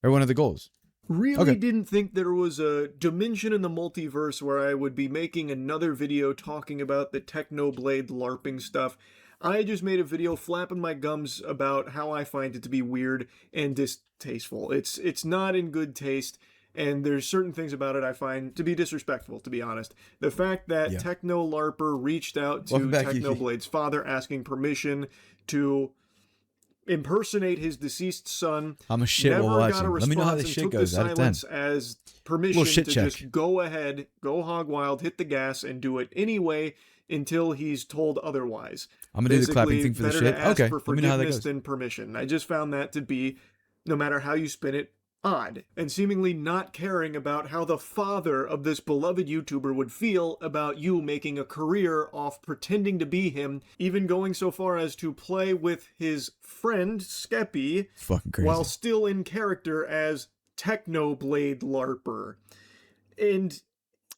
Or one of the goals. Really didn't think there was a dimension in the multiverse where I would be making another video talking about the Technoblade LARPing stuff. I just made a video flapping my gums about how I find it to be weird and distasteful. It's not in good taste, and there's certain things about it I find to be disrespectful, to be honest. The fact that Technolarper reached out to Technoblade's father asking permission to impersonate his deceased son. I'm a shit while watching. Let me know how this shit goes out of 10. As permission to just go ahead, go hog wild, hit the gas, and do it anyway until he's told otherwise. I'm gonna do the clapping thing for the shit. Okay, for let me know how that goes. Than permission. I just found that to be, no matter how you spin it, odd, and seemingly not caring about how the father of this beloved YouTuber would feel about you making a career off pretending to be him, even going so far as to play with his friend Skeppy while still in character as Technoblade LARPer. And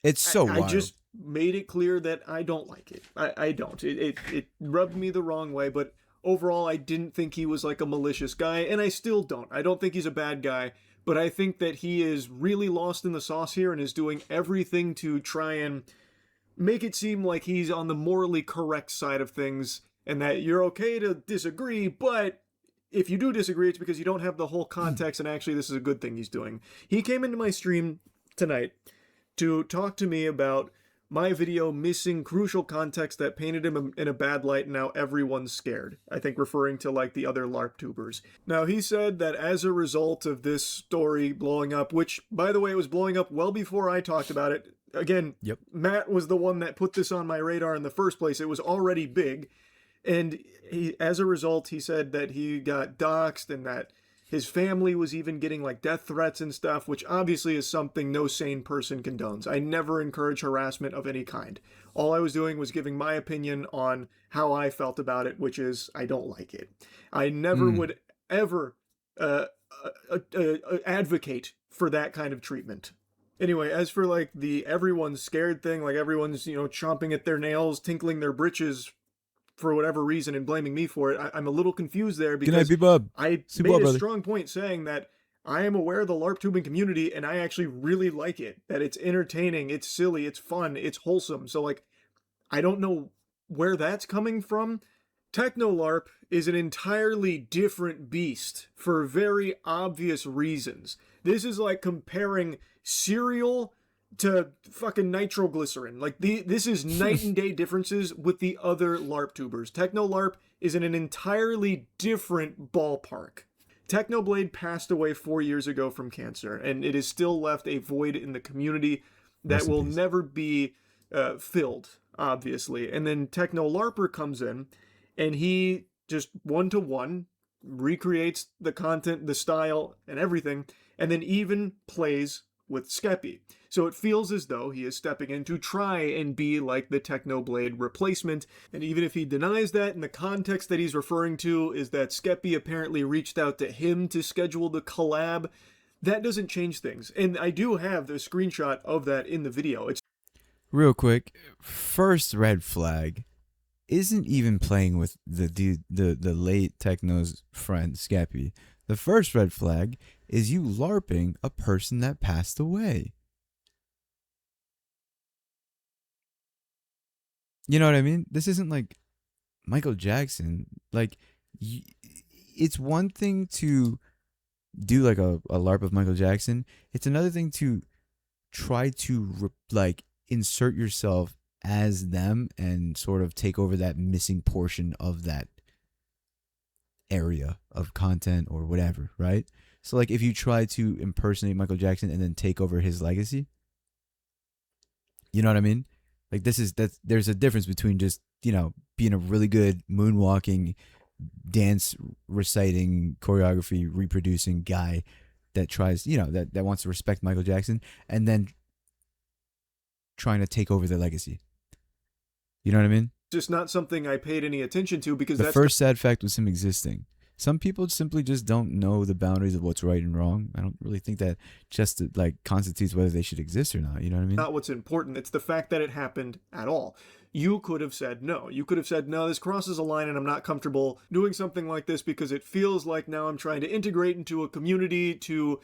it's so wild. I just made it clear that I don't like it. I don't. It rubbed me the wrong way, but overall I didn't think he was like a malicious guy, and I still don't. I don't think he's a bad guy. But I think that he is really lost in the sauce here and is doing everything to try and make it seem like he's on the morally correct side of things and that you're okay to disagree, but if you do disagree, it's because you don't have the whole context and actually this is a good thing he's doing. He came into my stream tonight to talk to me about my video missing crucial context that painted him in a bad light, and now everyone's scared. I think referring to like the other LARP tubers. Now he said that as a result of this story blowing up, which by the way was blowing up well before I talked about it. Again, Matt was the one that put this on my radar in the first place. It was already big. And as a result, he said that he got doxxed and that his family was even getting like death threats and stuff, which obviously is something no sane person condones. I never encourage harassment of any kind. All I was doing was giving my opinion on how I felt about it, which is I don't like it. I never would ever advocate for that kind of treatment. Anyway, as for like the everyone's scared thing, like everyone's, chomping at their nails, tinkling their britches for whatever reason and blaming me for it, I'm a little confused there because I made a strong point saying that I am aware of the LARP tubing community and I actually really like it, that it's entertaining, it's silly, it's fun, it's wholesome. So like, I don't know where that's coming from. Technolarp is an entirely different beast for very obvious reasons. This is like comparing cereal to fucking nitroglycerin. Like this is night and day differences with the other LARP tubers. Technolarp is in an entirely different ballpark. Technoblade passed away 4 years ago from cancer, and it has still left a void in the community that will never be filled, obviously. And then Technolarper comes in, and he just one-to-one recreates the content, the style, and everything, and then even plays with Skeppy. So it feels as though he is stepping in to try and be like the Technoblade replacement. And even if he denies that, in the context that he's referring to is that Skeppy apparently reached out to him to schedule the collab, that doesn't change things. And I do have the screenshot of that in the video. It's real quick, first red flag isn't even playing with the late Techno's friend Skeppy. The first red flag is you LARPing a person that passed away. You know what I mean? This isn't like Michael Jackson. Like, it's one thing to do like a LARP of Michael Jackson. It's another thing to try to insert yourself as them and sort of take over that missing portion of that area of content or whatever, right? So like if you try to impersonate Michael Jackson and then take over his legacy, you know what I mean? Like there's a difference between just, being a really good moonwalking, dance reciting, choreography reproducing guy that tries, that wants to respect Michael Jackson and then trying to take over their legacy. You know what I mean? Just not something I paid any attention to because the first sad fact was him existing. Some people simply just don't know the boundaries of what's right and wrong. I don't really think that just like constitutes whether they should exist or not. You know what I mean? Not what's important. It's the fact that it happened at all. You could have said no. You could have said, no, this crosses a line and I'm not comfortable doing something like this because it feels like now I'm trying to integrate into a community to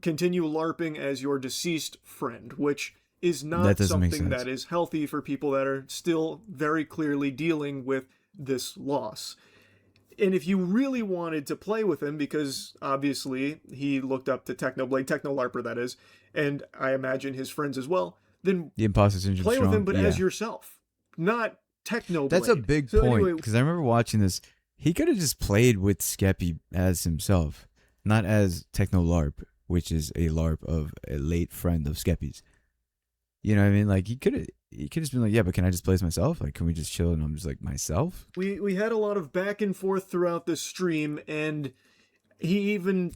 continue LARPing as your deceased friend, which is That not doesn't make something sense. that is healthy for people that are still very clearly dealing with this loss. And if you really wanted to play with him, because obviously he looked up to Technoblade, Technolarper that is, and I imagine his friends as well, then The imposter syndrome play with him, strong. but Yeah. as yourself, not Technoblade. That's a big So point anyway, because I remember watching this. He could have just played with Skeppy as himself, not as Technolarp, which is a LARP of a late friend of Skeppy's. You know what I mean? Like he could have just been like, yeah, but can I just play as myself? Like, can we just chill and I'm just like myself? we had a lot of back and forth throughout the stream, and he even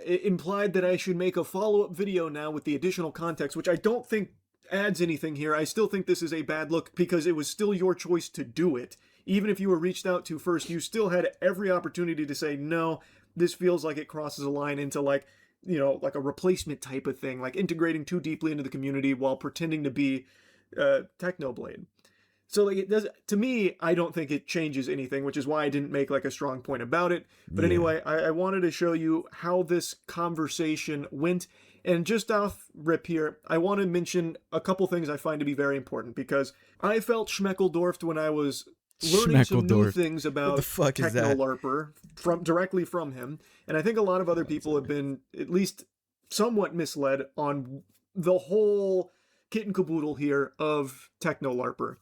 implied that I should make a follow-up video now with the additional context, which I don't think adds anything here. I still think this is a bad look because it was still your choice to do it. Even if you were reached out to first, you still had every opportunity to say, no, this feels like it crosses a line into like, you know, like a replacement type of thing, like integrating too deeply into the community while pretending to be Technoblade. So like it does, to me, I don't think it changes anything, which is why I didn't make like a strong point about it. But Yeah. anyway, I wanted to show you how this conversation went. And just off rip here, I want to mention a couple things I find to be very important because I felt Schmeckeldorfed when I was learning some new Schmeckeldorfed. things about What the fuck is that? Technolarper directly from him. And I think a lot of other people have been at least somewhat misled on the whole kit and caboodle here of Technolarper.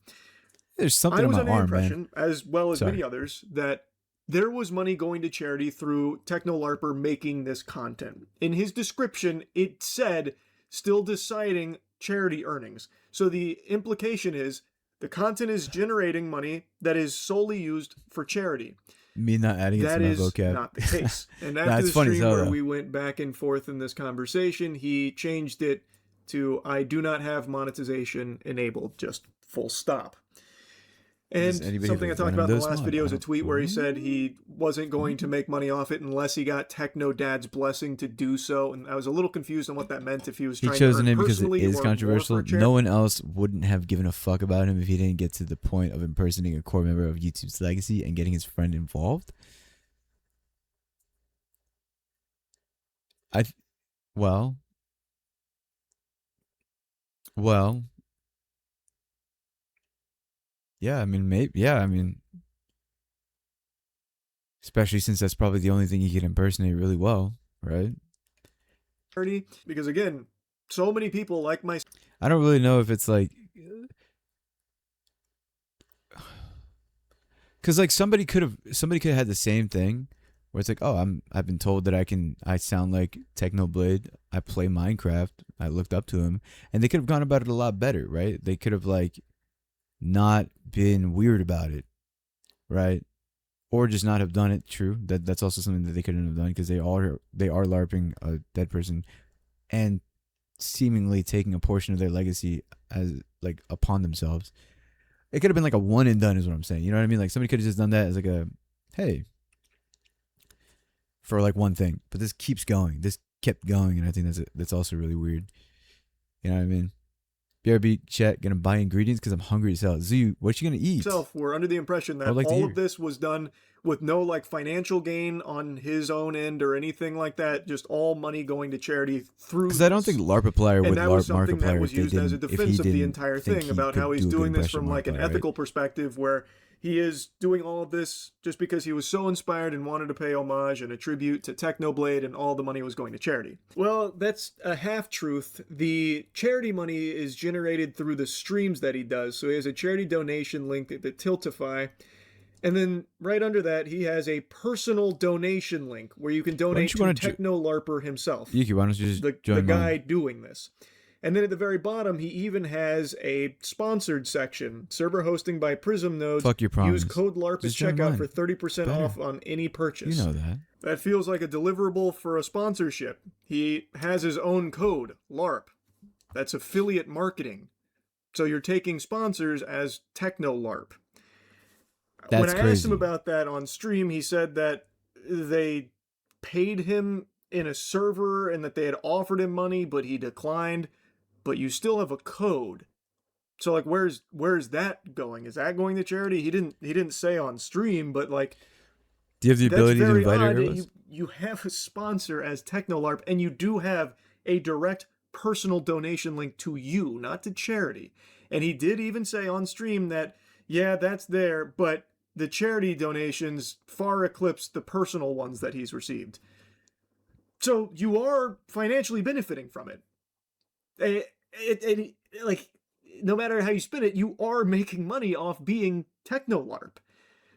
There's something I in was my under the arm, man. impression, as well as Sorry. many others, that there was money going to charity through Technolarper making this content. In his description, it said, still deciding charity earnings. So the implication is the content is generating money that is solely used for charity. Me not adding it That to my is vocab. not the case. And Nah, after it's the funny as stream hell, where though. we went back and forth in this conversation, he changed it to I do not have monetization enabled, just full stop. And Does anybody something I have talked a about in the Venom last Dose video mod? is a tweet where he said he wasn't going to make money off it unless he got Techno Dad's blessing to do so. And I was a little confused on what that meant, if he was He trying chose to the earn name because it personally is or more controversial. for charity. No one else wouldn't have given a fuck about him if he didn't get to the point of impersonating a core member of YouTube's legacy and getting his friend involved. Well, yeah. I mean, maybe. Yeah, I mean, especially since that's probably the only thing he can impersonate really well, right? Because again, so many people like my I don't really know if it's like, because like somebody could have had the same thing, where it's like, oh, I've been told that I sound like Technoblade. I play Minecraft. I looked up to him, and they could have gone about it a lot better, right? They could have like not been weird about it, right? Or just not have done it. True. That's also something that they couldn't have done because they are LARPing a dead person, and seemingly taking a portion of their legacy as like upon themselves. It could have been like a one and done, is what I'm saying. You know what I mean? Like somebody could have just done that as like a, hey, for like one thing. But this keeps going. This kept going, and I think that's also really weird. You know what I mean? BRB chat gonna buy ingredients because I'm hungry as hell. Zoo, what you gonna eat? were under the impression that like to all hear. of this was done with no like financial gain on his own end or anything like that. Just all money going to charity through. Because I don't think LARPiplayer and would that was LARP something that Markiplier was if they used as a didn't. If he defense of the didn't entire think thing he about could how he's do a good doing this impression from of like an Markiplier, right? ethical perspective, where he is doing all of this just because he was so inspired and wanted to pay homage and a tribute to Technoblade, and all the money was going to charity. Well, that's a half-truth. The charity money is generated through the streams that he does. So he has a charity donation link at the Tiltify. And then right under that, he has a personal donation link where you can donate to Technolarper himself. Yuki, why don't you just the join guy mine? doing this. And then at the very bottom, he even has a sponsored section. Server hosting by Prism Nodes. Fuck your promise. Use code LARP at Just join checkout mine. for 30% Better. off on any purchase. You know that. That feels like a deliverable for a sponsorship. He has his own code, LARP. That's affiliate marketing. So you're taking sponsors as Technolarp. That's when I asked him crazy. about that on stream, he said that they paid him in a server and that they had offered him money, but he declined. But you still have a code. So like, where's that going? Is that going to charity? He didn't say on stream, but like, Do you have the that's ability to very invite odd. everyone? You have a sponsor as Technolarp, and you do have a direct personal donation link to you, not to charity. And he did even say on stream that, yeah, that's there, but the charity donations far eclipse the personal ones that he's received. So you are financially benefiting from it. Like, no matter how you spin it, you are making money off being Technolarp.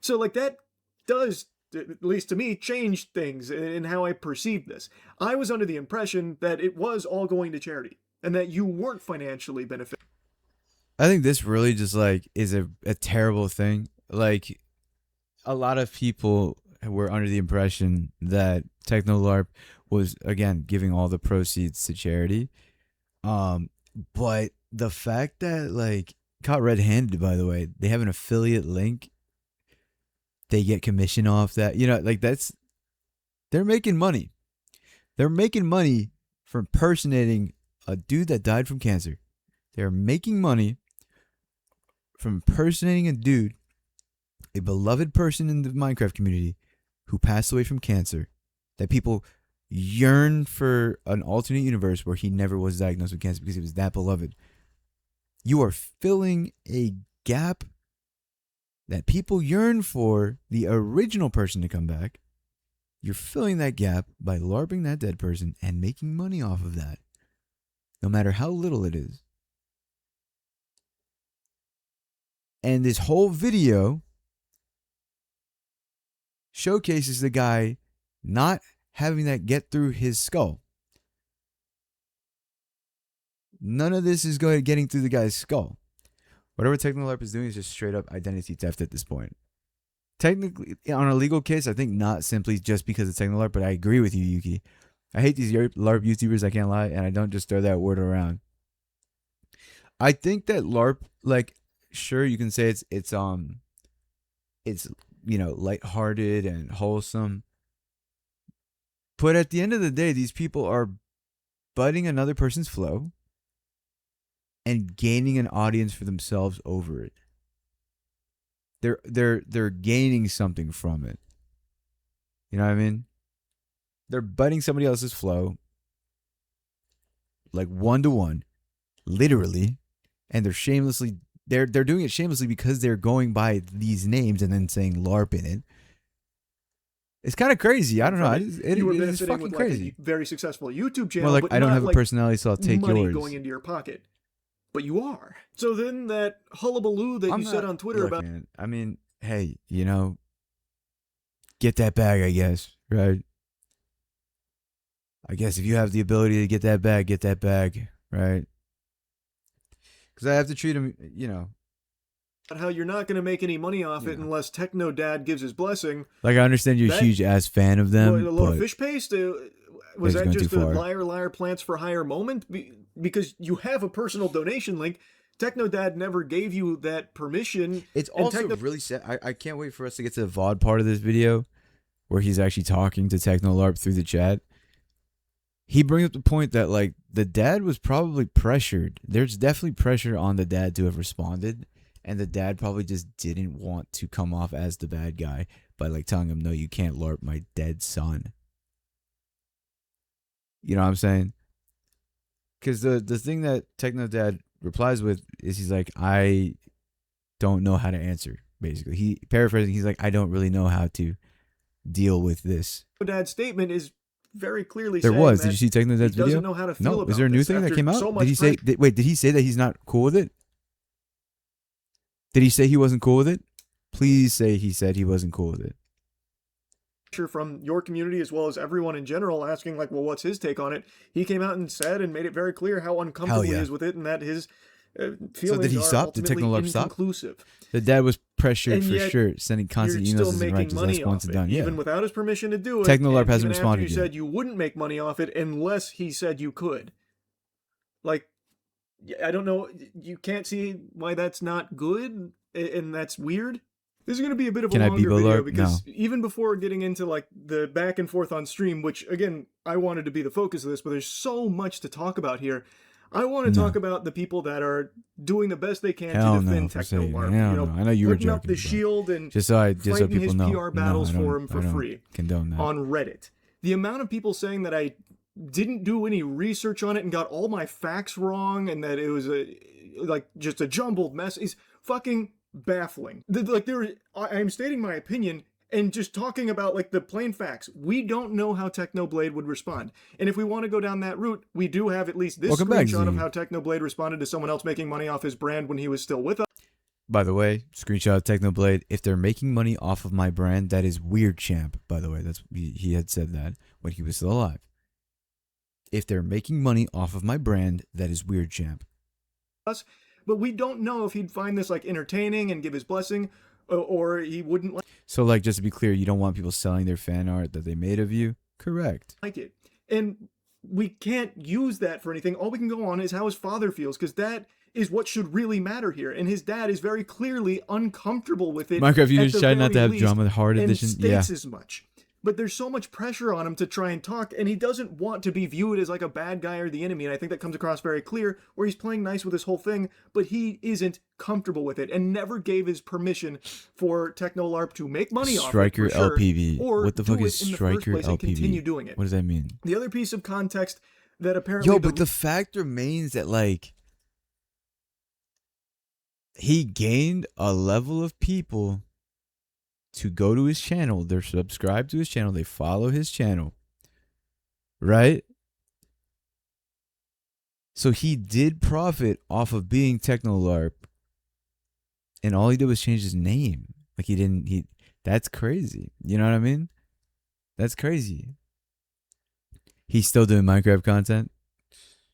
So like that does, at least to me, change things in how I perceive this. I was under the impression that it was all going to charity and that you weren't financially benefiting. I think this really just like is a terrible thing. Like a lot of people were under the impression that Technolarp was again giving all the proceeds to charity. But the fact that like caught red-handed, by the way, they have an affiliate link. They get commission off that. You know, like they're making money. They're making money for impersonating a dude that died from cancer. They're making money from impersonating a dude, a beloved person in the Minecraft community who passed away from cancer, that people yearn for an alternate universe where he never was diagnosed with cancer because he was that beloved. You are filling a gap that people yearn for the original person to come back. You're filling that gap by LARPing that dead person and making money off of that, no matter how little it is. And this whole video showcases the guy not having that get through his skull. None of this is getting through the guy's skull. Whatever Technolarp is doing is just straight up identity theft at this point. Technically, on a legal case, I think not simply just because of Technolarp, but I agree with you, Yuki. I hate these LARP YouTubers, I can't lie, and I don't just throw that word around. I think that LARP, like, sure, you can say it's you know, lighthearted and wholesome. But at the end of the day, these people are butting another person's flow and gaining an audience for themselves over it. They're gaining something from it. You know what I mean? They're butting somebody else's flow, like 1-to-1, literally, and they're doing it shamelessly because they're going by these names and then saying LARP in it. It's kind of crazy. I don't know. You were it's benefiting fucking with crazy. like a very successful YouTube channel, More like but I don't not have a like personality, so I'll take money yours. going into your pocket. But you are. So then that hullabaloo that you said on Twitter about... Man, I mean, hey, you know, get that bag, I guess, right? I guess if you have the ability to get that bag, right? Because I have to treat him, you know. How you're not going to make any money off it unless Techno Dad gives his blessing. Like, I understand you're a huge ass fan of them. A little fish paste? Was that just a liar plants for hire moment? Because you have a personal donation link. Techno Dad never gave you that permission. It's also really sad. I can't wait for us to get to the VOD part of this video where he's actually talking to Technolarp through the chat. He brings up the point that, like, the dad was probably pressured. There's definitely pressure on the dad to have responded. And the dad probably just didn't want to come off as the bad guy by, like, telling him, no, you can't LARP my dead son. You know what I'm saying? Because the thing that Techno Dad replies with is he's like, I don't know how to answer, basically. He paraphrasing, he's like, I don't really know how to deal with this. Dad's statement is very clearly there saying was. that Did you see Techno Dad's video? He doesn't know how to feel about is there a new thing that came out? Did he say? Did he say that he's not cool with it? Did he say he wasn't cool with it? Please say he said he wasn't cool with it. From your community as well as everyone in general asking, like, well, what's his take on it? He came out and said and made it very clear how uncomfortable he is with it and that his feelings are ultimately inconclusive. The dad was pressured for sure, sending constant emails as righteous response done. Yeah. Even without his permission to do it. Technolarp hasn't responded yet. You said you wouldn't make money off it unless he said you could. Like, I don't know. You can't see why that's not good and that's weird. This is going to be a bit of a Can I longer Bibo video LARP? because No. even before getting into like the back and forth on stream, which again, I wanted to be the focus of this, but there's so much to talk about here. I want to talk No. about the people that are doing the best they can to Hell no, defend for saying. Technolarp. Hell You know, no. I know you were putting up joking, the but shield and just so fighting people his know. PR battles No, for him for I don't free condone that. on Reddit. The amount of people saying that I didn't do any research on it and got all my facts wrong and that it was just a jumbled mess is fucking baffling. I'm stating my opinion and just talking about like the plain facts. We don't know how Technoblade would respond. And if we want to go down that route, we do have at least this Welcome back, screenshot of Z. how Technoblade responded to someone else making money off his brand when he was still with us. By the way, screenshot of Technoblade. If they're making money off of my brand, that is weird, champ. By the way, that's he had said that when he was still alive. If they're making money off of my brand, that is weird, champ. But we don't know if he'd find this like entertaining and give his blessing, or he wouldn't So, like, just to be clear, you don't want people selling their fan art that they made of you? Correct. like it. And we can't use that for anything. All we can go on is how his father feels, because that is what should really matter here. And his dad is very clearly uncomfortable with it. Minecraft, you at just the try not to very have least, drama hard and edition. states as much. But there's so much pressure on him to try and talk, and he doesn't want to be viewed as like a bad guy or the enemy. And I think that comes across very clear, where he's playing nice with this whole thing, but he isn't comfortable with it, and never gave his permission for Technolarp to make money off it. Striker For sure, LPV. or What the fuck do is it in the Striker first place and LPV? continue doing it. What does that mean? The other piece of context that apparently But the fact remains that, like, he gained a level of people to go to his channel. They're subscribed to his channel. They follow his channel. Right? So he did profit off of being Technolarp. And all he did was change his name. Like, that's crazy. You know what I mean? That's crazy. He's still doing Minecraft content?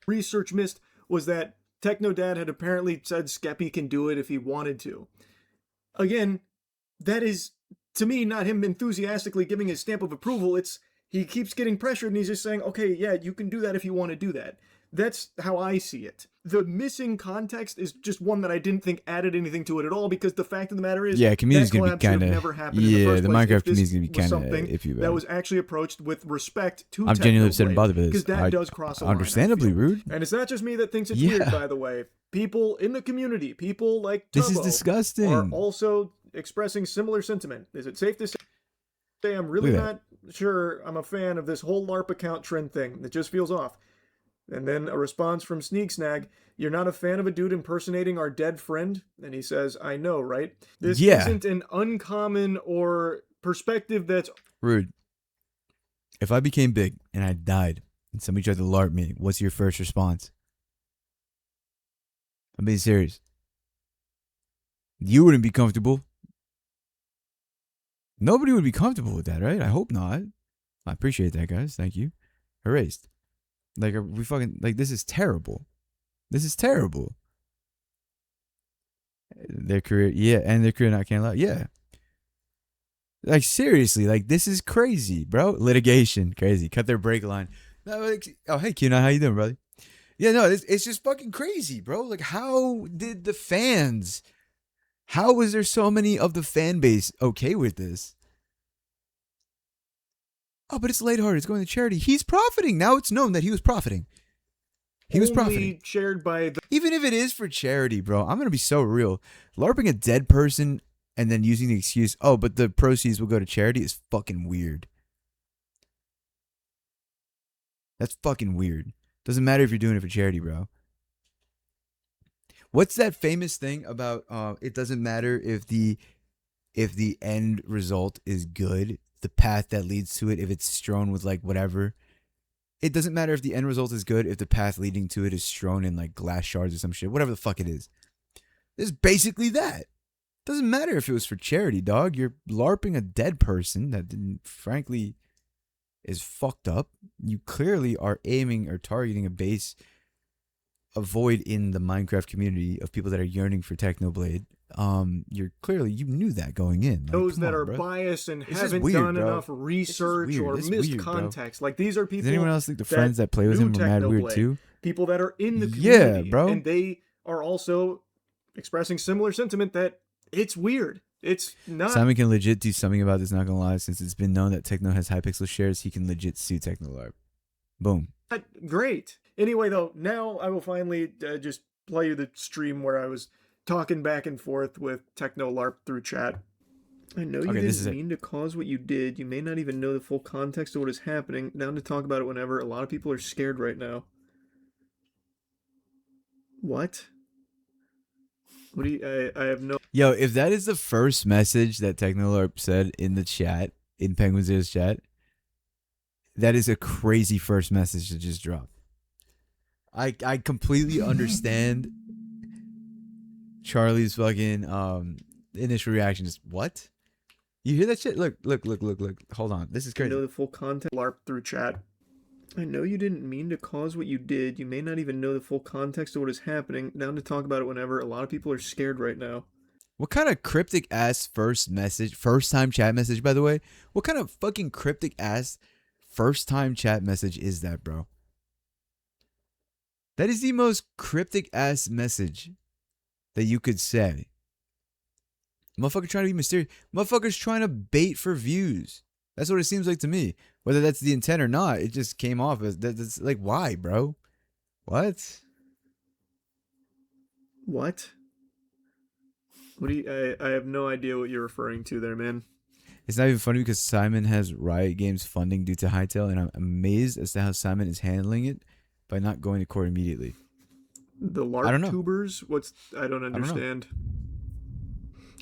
research missed was that Technodad had apparently said Skeppy can do it if he wanted to. Again, that is, to me, not him enthusiastically giving his stamp of approval. It's he keeps getting pressured and he's just saying, okay, yeah, you can do that if you want to do that. That's how I see it. The missing context is just one that I didn't think added anything to it at all, because the fact of the matter is, community's that gonna collab be kind of never happened in the first place. Minecraft If this community's gonna be was kind something of iffy. that was actually approached with respect to I'm genuinely upset and Technoblade, bothered by this. because that does cross a line, I understandably feel. rude. And it's not just me that thinks it's weird, by the way. People in the community, people like Tubbo, This is disgusting. are also expressing similar sentiment. Is it safe to say I'm really not sure I'm a fan of this whole LARP account trend thing? It just feels off. And then a response from Sneaksnag, you're not a fan of a dude impersonating our dead friend? And he says, I know, right? This isn't an uncommon or perspective that's rude. If I became big and I died and somebody tried to LARP me, what's your first response? I'm being serious. You wouldn't be comfortable. Nobody would be comfortable with that, right? I hope not. I appreciate that, guys. Thank you. Erased. Like, we fucking, like, this is terrible. This is terrible. Their career, and their career not can't allow, Like, seriously, like, this is crazy, bro. Litigation, crazy. Cut their break line. No, like, oh, hey, Q9, how you doing, brother? Yeah, no, it's just fucking crazy, bro. Like, how did the fans, how was there so many of the fan base okay with this? Oh, but it's lighthearted. It's going to charity. He's profiting. Now it's known that he was profiting. He was profiting. Shared by the Even if it is for charity, bro, I'm going to be so real. LARPing a dead person and then using the excuse, oh, but the proceeds will go to charity is fucking weird. That's fucking weird. Doesn't matter if you're doing it for charity, bro. What's that famous thing about it doesn't matter if the end result is good, the path that leads to it, if it's strewn with like whatever. It doesn't matter if the end result is good if the path leading to it is strewn in like glass shards or some shit, whatever the fuck it is. It's basically that. Doesn't matter if it was for charity, dog. You're LARPing a dead person that frankly is fucked up. You clearly are aiming or targeting a base, a void in the Minecraft community of people that are yearning for Technoblade. You're clearly, you knew that going in. Like, those that are biased and haven't done enough research or missed context. Like, these are people. Does anyone else think the friends that play with him are mad weird too? People that are in the community. Yeah, bro. And they are also expressing similar sentiment that it's weird. It's not Simon can legit do something about this, not gonna lie. Since it's been known that Techno has high pixel shares, he can legit sue Technolarp. Boom. great. Anyway, though, now I will finally just play you the stream where I was talking back and forth with Technolarp through chat. I know you Okay, this is didn't it. mean to cause what you did. You may not even know the full context of what is happening. Down to talk about it whenever. A lot of people are scared right now. What? What do you? I have no. Yo, if that is the first message that Technolarp said in the chat, in Penguin Zero's chat, that is a crazy first message to just drop. I completely understand Charlie's fucking initial reaction. Just what? You hear that shit? Look. Hold on. This is crazy. Know the full context. LARP through chat. I know you didn't mean to cause what you did. You may not even know the full context of what is happening. Down to talk about it whenever. A lot of people are scared right now. What kind of cryptic ass first time chat message, by the way? What kind of fucking cryptic ass first time chat message is that, bro? That is the most cryptic ass message that you could say. Motherfucker trying to be mysterious. Motherfucker's trying to bait for views. That's what it seems like to me. Whether that's the intent or not, it just came off as that's like, why, bro? What? What? What do you? I have no idea what you're referring to there, man. It's not even funny because Simon has Riot Games funding due to Hightail, and I'm amazed as to how Simon is handling it by not going to court immediately. The I don't know. LARP tubers? What's I don't understand.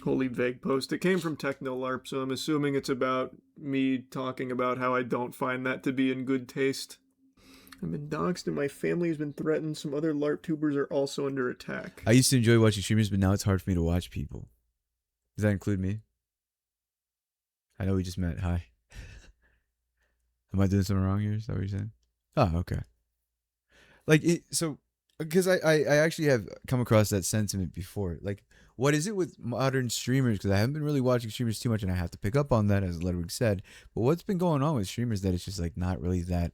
Holy vague post. It came from Technolarp, so I'm assuming it's about me talking about how I don't find that to be in good taste. I've been doxxed and my family has been threatened. Some other LARP tubers are also under attack. I used to enjoy watching streamers, but now it's hard for me to watch people. Does that include me? I know we just met. Hi. Am I doing something wrong here? Is that what you're saying? Oh, okay. Like, because I actually have come across that sentiment before. Like, what is it with modern streamers? Because I haven't been really watching streamers too much, and I have to pick up on that, as Ludwig said. But what's been going on with streamers that it's just like not really that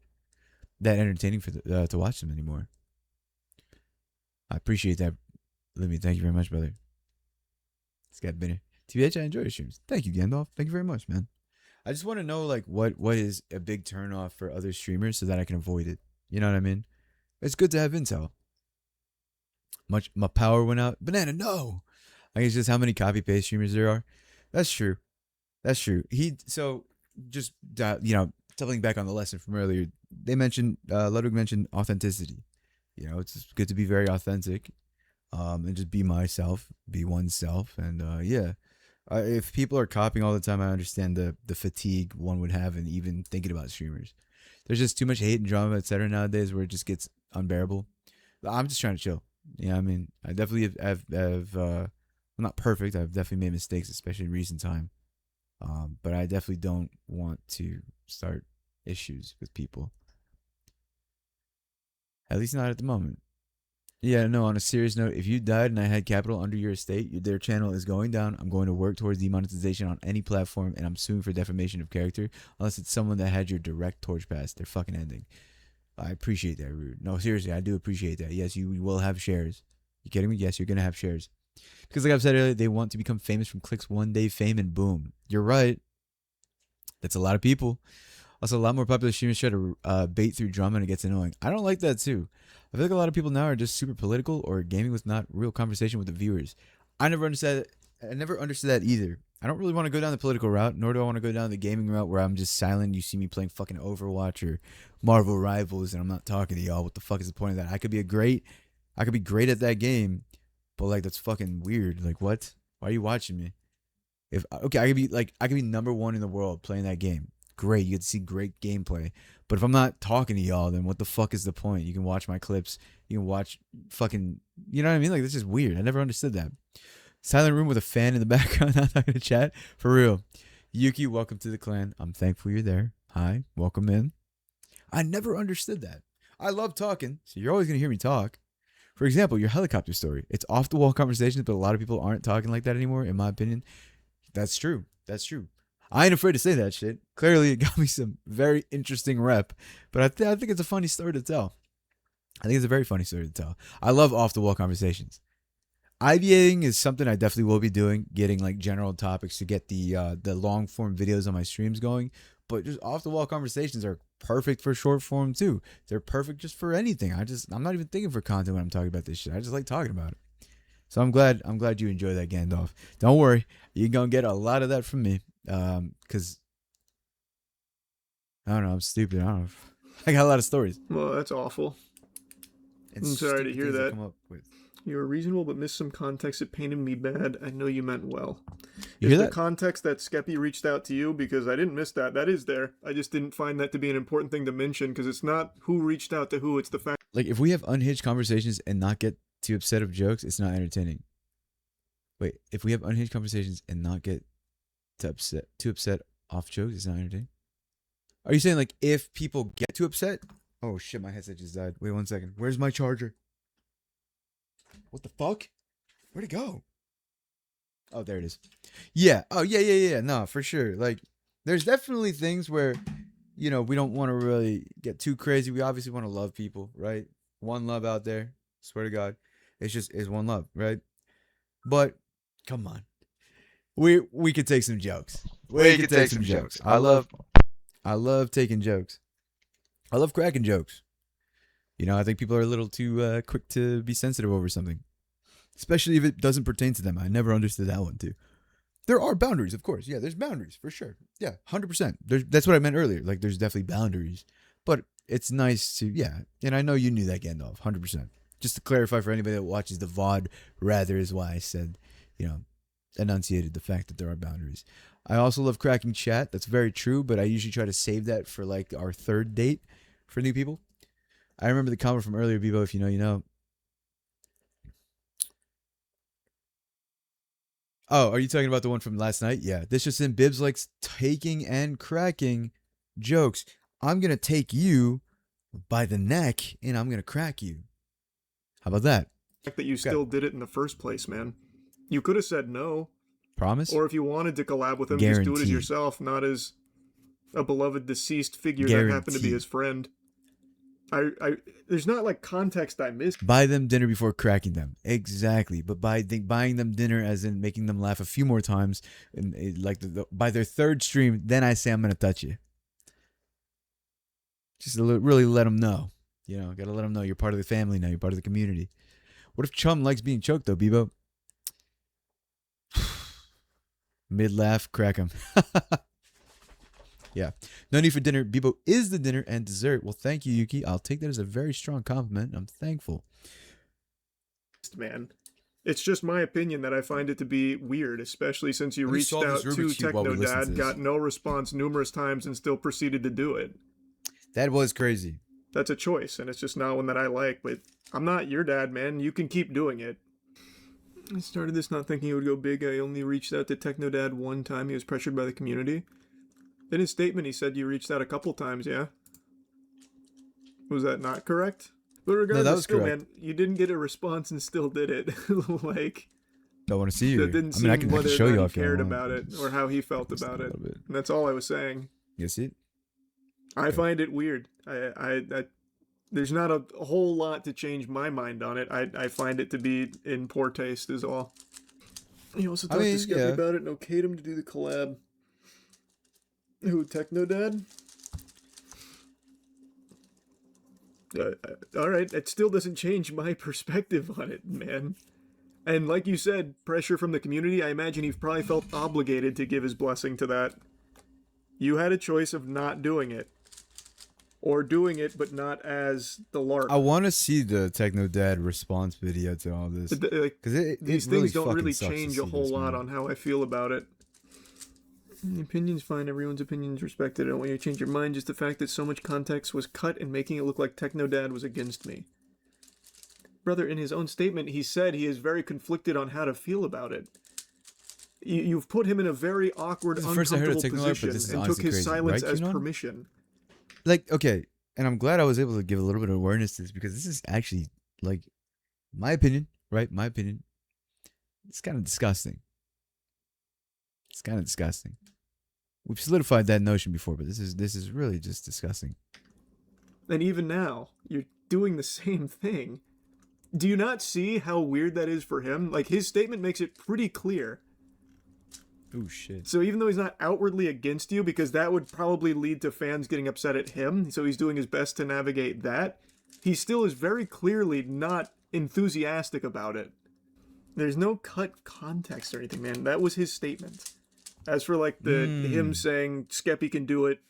entertaining for to watch them anymore? I appreciate that, Limmy. Thank you very much, brother. It's got better. TBH, I enjoy your streams. Thank you, Gandalf. Thank you very much, man. I just want to know like what is a big turnoff for other streamers so that I can avoid it. You know what I mean? It's good to have intel. My power went out. Banana, no. I guess just how many copy paste streamers there are. That's true. So just doubling back on the lesson from earlier. They mentioned Ludwig mentioned authenticity. You know, it's good to be very authentic, and just be myself, be oneself, and yeah. If people are copying all the time, I understand the fatigue one would have, and even thinking about streamers. There's just too much hate and drama, etc. nowadays, where it just gets unbearable. I'm just trying to chill. Yeah, I mean, I definitely have I'm not perfect. I've definitely made mistakes, especially in recent time. But I definitely don't want to start issues with people. At least not at the moment. Yeah, no, on a serious note, if you died and I had capital under your estate, their channel is going down. I'm going to work towards demonetization on any platform, and I'm suing for defamation of character, unless it's someone that had your direct torch pass. They're fucking ending. I appreciate that, Rude. No, seriously, I do appreciate that. Yes, you will have shares. You kidding me? Yes, you're going to have shares. Because like I've said earlier, they want to become famous from clicks, one day fame, and boom. You're right. That's a lot of people. Also, a lot more popular streamers try to bait through drama, and it gets annoying. I don't like that too. I feel like a lot of people now are just super political or gaming with not real conversation with the viewers. I never understood that either. I don't really want to go down the political route, nor do I want to go down the gaming route where I'm just silent. You see me playing fucking Overwatch or Marvel Rivals, and I'm not talking to y'all. What the fuck is the point of that? I could be great at that game, but like that's fucking weird. Like what? Why are you watching me? I could be number one in the world playing that game. Great, you get to see great gameplay. But if I'm not talking to y'all, then what the fuck is the point? You can watch my clips. You can watch fucking, you know what I mean? Like, this is weird. I never understood that. Silent room with a fan in the background, not talking to chat. For real. Yuki, welcome to the clan. I'm thankful you're there. Hi, welcome in. I never understood that. I love talking, so you're always going to hear me talk. For example, your helicopter story. It's off the wall conversations, but a lot of people aren't talking like that anymore, in my opinion. That's true. I ain't afraid to say that shit. Clearly, it got me some very interesting rep, but I think it's a funny story to tell. I think it's a very funny story to tell. I love off the wall conversations. Ideating is something I definitely will be doing, getting like general topics to get the long form videos on my streams going. But just off the wall conversations are perfect for short form too. They're perfect just for anything. I'm not even thinking for content when I'm talking about this shit. I just like talking about it. So I'm glad you enjoy that, Gandalf. Don't worry, you're gonna get a lot of that from me. Cause I don't know, I'm stupid. I don't know. I got a lot of stories. Well, that's awful. And I'm sorry to stupid hear things I that. come up with. You were reasonable but missed some context. It painted me bad. I know you meant well. You Is hear the that? context that Skeppy reached out to you? Because I didn't miss that. That is there. I just didn't find that to be an important thing to mention because it's not who reached out to who. It's the fact. Like if we have unhinged conversations and not get too upset of jokes, it's not entertaining. Wait, if we have unhinged conversations and not get too upset off jokes, it's not entertaining. Are you saying like if people get too upset? Oh shit, my headset just died. Wait 1 second. Where's my charger? What the fuck? Where'd it go? Oh, there it is. Yeah. Oh, yeah. No, for sure. Like, there's definitely things where, you know, we don't want to really get too crazy. We obviously want to love people, right? One love out there. Swear to God. It's one love, right? But, come on. We could take some jokes. We could take some jokes. I love taking jokes. I love cracking jokes. You know, I think people are a little too quick to be sensitive over something, especially if it doesn't pertain to them. I never understood that one too. There are boundaries, of course. Yeah, there's boundaries for sure. Yeah, 100%. That's what I meant earlier. Like, there's definitely boundaries, but it's nice to And I know you knew that, Gandalf, 100%. Just to clarify for anybody that watches the VOD, rather is why I said, enunciated the fact that there are boundaries. I also love cracking chat. That's very true, but I usually try to save that for like our third date for new people. I remember the comment from earlier, Bibo. If you know, you know. Oh, are you talking about the one from last night? Yeah. This just in, Bibbs likes taking and cracking jokes. I'm going to take you by the neck and I'm going to crack you. How about that? That you still did it in the first place, man. You could have said no. Promise? Or if you wanted to collab with him, Guaranteed. just do it as yourself, not as a beloved deceased figure Guaranteed. that happened to be his friend. There's not like context I missed. Buy them dinner before cracking them. Exactly. But buying them dinner as in making them laugh a few more times, and by their third stream, then I say I'm going to touch you. Just to really let them know. You know, got to let them know you're part of the family now. You're part of the community. What if Chum likes being choked though, Bibo? Mid-laugh, crack him. Yeah. No need for dinner. Bibo is the dinner and dessert. Well, thank you, Yuki. I'll take that as a very strong compliment. I'm thankful. Man, it's just my opinion that I find it to be weird, especially since you reached out to Technodad, got no response numerous times, and still proceeded to do it. That was crazy. That's a choice, and it's just not one that I like, but I'm not your dad, man. You can keep doing it. I started this not thinking it would go big. I only reached out to Technodad one time. He was pressured by the community. In his statement, he said you reached out a couple times, yeah? Was that not correct? But regardless, no, that was still, correct. man, you didn't get a response and still did it. Like, I want to see you. that didn't seem I can whether show or you not if he you cared want. about it or how he felt about it. And that's all I was saying. You see it? I find it weird. I there's not a whole lot to change my mind on it. I find it to be in poor taste is all. He also talked to Skeppy about it and okayed him to do the collab. Who, Technodad? Alright, it still doesn't change my perspective on it, man. And like you said, pressure from the community, I imagine he probably felt obligated to give his blessing to that. You had a choice of not doing it. Or doing it, but not as the LARP. I want to see the Technodad response video to all this. Because these things don't really change a whole lot on how I feel about it. The opinion's fine. Everyone's opinion's respected. I don't want you to change your mind. Just the fact that so much context was cut and making it look like Technodad was against me. Brother, in his own statement, he said he is very conflicted on how to feel about it. You've put him in a very awkward, uncomfortable position and took his silence as permission. Like, okay, and I'm glad I was able to give a little bit of awareness to this because this is actually, like, my opinion, right? My opinion. It's kind of disgusting. It's kind of disgusting. We've solidified that notion before, but this is really just disgusting. And even now, you're doing the same thing. Do you not see how weird that is for him? Like, his statement makes it pretty clear. Oh shit. So even though he's not outwardly against you, because that would probably lead to fans getting upset at him, so he's doing his best to navigate that, he still is very clearly not enthusiastic about it. There's no cut context or anything, man. That was his statement. As for like the him saying Skeppy can do it,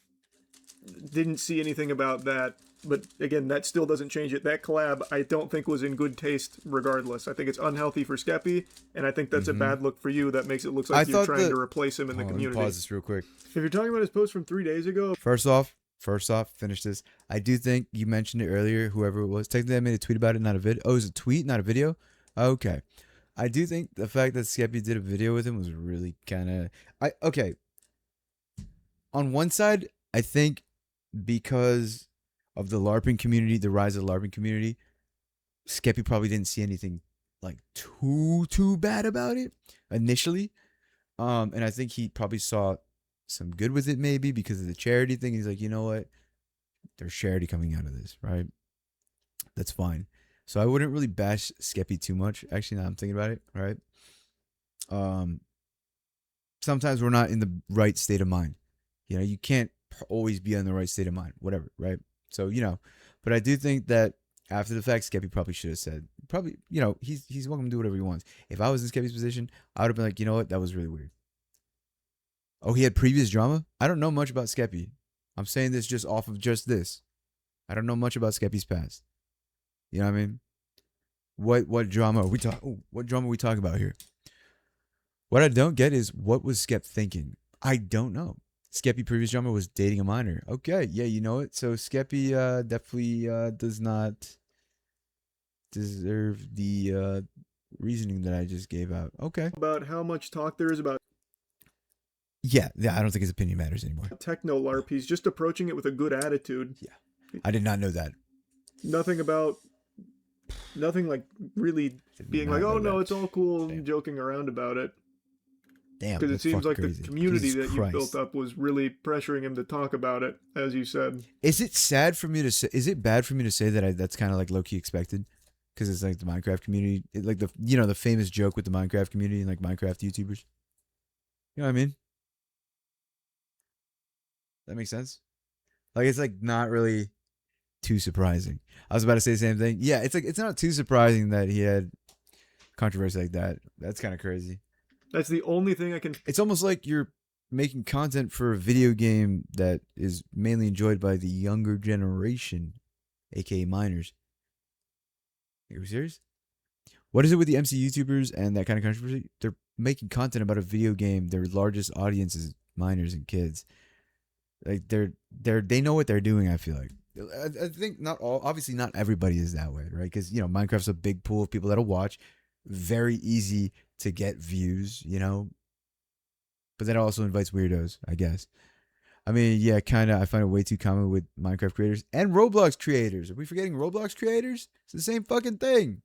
didn't see anything about that. But again, that still doesn't change it. That collab, I don't think was in good taste regardless. I think it's unhealthy for Skeppy, and I think that's a bad look for you. That makes it look like you're trying to replace him in the community. Let me pause this real quick. If you're talking about his post from 3 days ago... First off, finish this. I do think you mentioned it earlier, whoever it was. Technically, I made a tweet about it, not a video. Oh, it was a tweet, not a video? Okay. I do think the fact that Skeppy did a video with him was really kind of... Okay. On one side, I think because of the LARPing community, the rise of the LARPing community, Skeppy probably didn't see anything like too bad about it initially. And I think he probably saw some good with it maybe because of the charity thing. He's like, you know what? There's charity coming out of this, right? That's fine. So I wouldn't really bash Skeppy too much. Actually, now I'm thinking about it, right? Sometimes we're not in the right state of mind. You know, you can't always be in the right state of mind, whatever, right? So, you know, but I do think that after the fact, Skeppy probably should have said, probably, you know, he's welcome to do whatever he wants. If I was in Skeppy's position, I would have been like, you know what? That was really weird. Oh, he had previous drama? I don't know much about Skeppy. I'm saying this just off of just this. I don't know much about Skeppy's past. You know what I mean? What drama are we talking? Oh, what drama are we talking about here? What I don't get is what was Skep thinking? I don't know. Skeppy previous drama was dating a minor. Okay, yeah, you know it. So Skeppy definitely does not deserve the reasoning that I just gave out. Okay. About how much talk there is about... Yeah, I don't think his opinion matters anymore. Technolarp, he's just approaching it with a good attitude. Yeah, I did not know that. Nothing like really being like, oh no, it's all cool, joking around about it. Damn, because it seems like crazy. The community Jesus that you built up was really pressuring him to talk about it, as you said. Is it sad for me to say? Is it bad for me to say that that's kind of like low key expected? Because it's like the Minecraft community, like the famous joke with the Minecraft community and like Minecraft YouTubers. You know what I mean? That makes sense. Like it's like not really too surprising. I was about to say the same thing. Yeah, it's like it's not too surprising that he had controversy like that. That's kind of crazy. That's the only thing I can... It's almost like you're making content for a video game that is mainly enjoyed by the younger generation, aka minors. Are you serious? What is it with the MC YouTubers and that kind of controversy? They're making content about a video game. Their largest audience is minors and kids. Like they know what they're doing. I feel like. I think obviously not everybody is that way, right? Because Minecraft's a big pool of people that'll watch. Very easy to get views, but that also invites weirdos, I guess. I mean, yeah, kind of. I find it way too common with Minecraft creators and Roblox creators. Are we forgetting Roblox creators? It's the same fucking thing.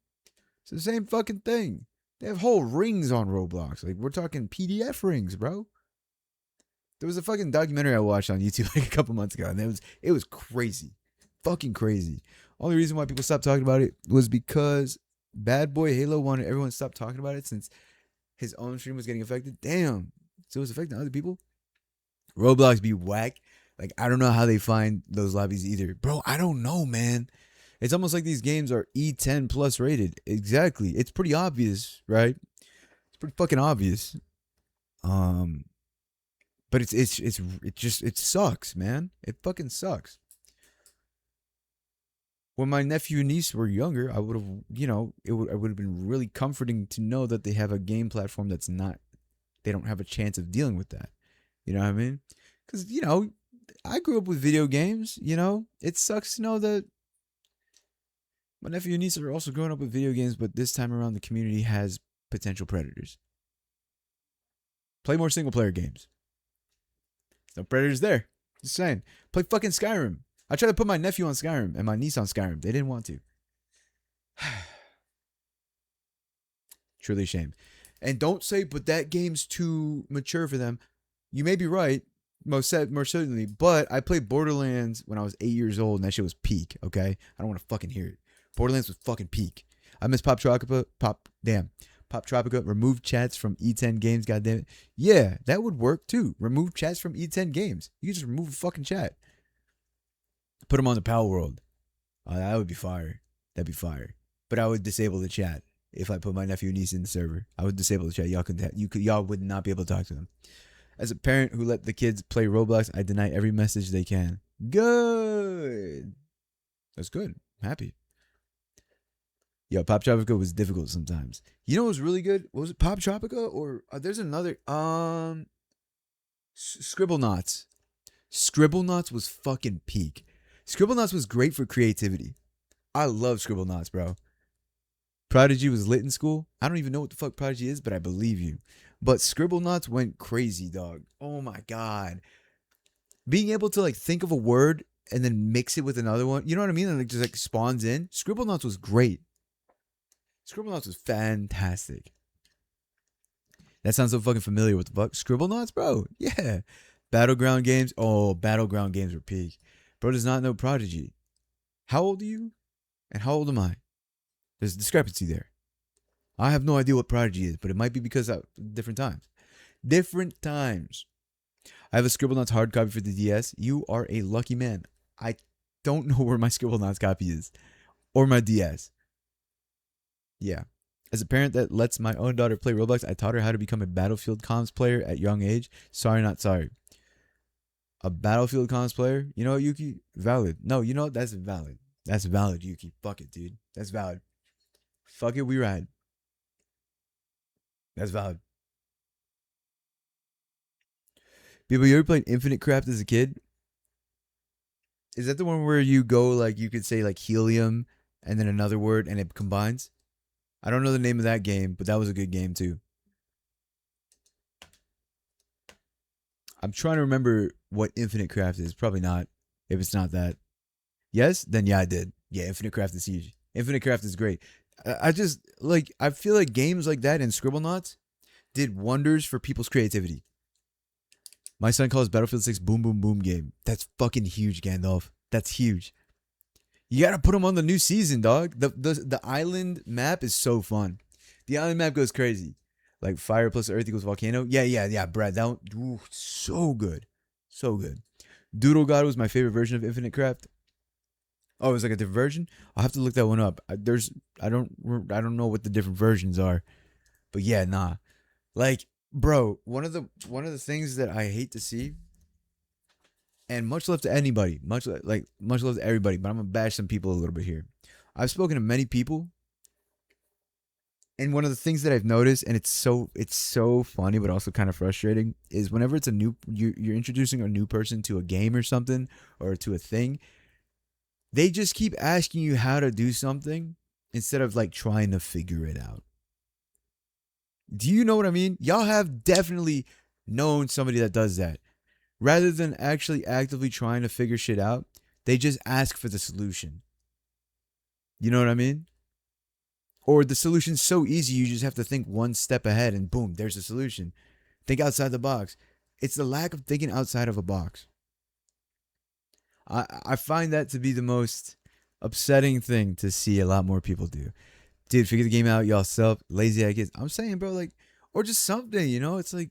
They have whole rings on Roblox. Like we're talking PDF rings, bro. There was a fucking documentary I watched on YouTube like a couple months ago, and it was crazy, fucking crazy. Only reason why people stopped talking about it was because Bad Boy Halo wanted everyone to stop talking about it since his own stream was getting affected. Damn, so it was affecting other people. Roblox be whack. Like I don't know how they find those lobbies either, bro. I don't know, man. It's almost like these games are E10 plus rated. Exactly, it's pretty obvious, right? It's pretty fucking obvious. But it sucks, man. It fucking sucks. When my nephew and niece were younger, I would have, it would have been really comforting to know that they have a game platform they don't have a chance of dealing with that. You know what I mean? Because, I grew up with video games, It sucks to know that my nephew and niece are also growing up with video games, but this time around the community has potential predators. Play more single player games. No predators there. Just saying. Play fucking Skyrim. I tried to put my nephew on Skyrim and my niece on Skyrim. They didn't want to. Truly a shame. And don't say, but that game's too mature for them. You may be right, most certainly. But I played Borderlands when I was 8 years old, and that shit was peak. Okay, I don't want to fucking hear it. Borderlands was fucking peak. I miss Pop Tropica. Pop Tropica. Remove chats from E10 games. Goddamn it. Yeah, that would work too. Remove chats from E10 games. You can just remove a fucking chat. Put them on the Power World. That would be fire. That'd be fire. But I would disable the chat if I put my nephew and niece in the server. I would disable the chat. Y'all would not be able to talk to them. As a parent who let the kids play Roblox, I deny every message they can. Good. That's good. I'm happy. Yo, Pop Tropica was difficult sometimes. You know what was really good? Was it Pop Tropica or there's another Scribble Knots. Scribble Knots was fucking peak. Scribble Knots was great for creativity. I love Scribble Knots, bro. Prodigy was lit in school. I don't even know what the fuck Prodigy is, but I believe you. But Scribble Knots went crazy, dog. Oh my god. Being able to like think of a word and then mix it with another one, you know what I mean? And like just like spawns in. Scribble Knots was great. Scribble Knots was fantastic. That sounds so fucking familiar. What the fuck? Scribble Knots, bro? Yeah. Battleground games. Oh, Battleground games were peak. Bro does not know Prodigy. How old are you? And how old am I? There's a discrepancy there. I have no idea what Prodigy is, but it might be because of different times. Different times. I have a Scribblenauts hard copy for the DS. You are a lucky man. I don't know where my Scribblenauts copy is. Or my DS. Yeah. As a parent that lets my own daughter play Roblox, I taught her how to become a Battlefield comms player at young age. Sorry, not sorry. A Battlefield comms player? You know what, Yuki? Valid. No, you know what? That's valid. That's valid, Yuki. Fuck it, dude. That's valid. Fuck it, we ride. That's valid. People, you ever played Infinite Craft as a kid? Is that the one where you go like you could say like helium and then another word and it combines? I don't know the name of that game, but that was a good game too. I'm trying to remember what Infinite Craft is. Probably not. If it's not that. Yes? Then yeah, I did. Yeah, Infinite Craft is huge. Infinite Craft is great. I just like I feel like games like that and Scribblenauts did wonders for people's creativity. My son calls Battlefield 6 Boom Boom Boom game. That's fucking huge, Gandalf. That's huge. You gotta put him on the new season, dog. The island map is so fun. The island map goes crazy. Like fire plus earth equals volcano. Yeah, Brad. That one, ooh, so good. So good. Doodle God was my favorite version of Infinite Craft. Oh, it was like a different version? I'll have to look that one up. I don't know what the different versions are. But yeah, nah. Like, bro, one of the things that I hate to see, and much love to anybody, much love to everybody, but I'm gonna bash some people a little bit here. I've spoken to many people, and one of the things that I've noticed, and it's so funny, but also kind of frustrating, is whenever it's you're introducing a new person to a game or something, or to a thing, they just keep asking you how to do something instead of like trying to figure it out. Do you know what I mean? Y'all have definitely known somebody that does that. Rather than actually actively trying to figure shit out, they just ask for the solution. You know what I mean? Or the solution's so easy, you just have to think one step ahead and boom, there's a solution. Think outside the box. It's the lack of thinking outside of a box. I find that to be the most upsetting thing to see a lot more people do. Dude, figure the game out yourself. Lazy ass kids. I'm saying, bro, like, or just something, you know? It's like,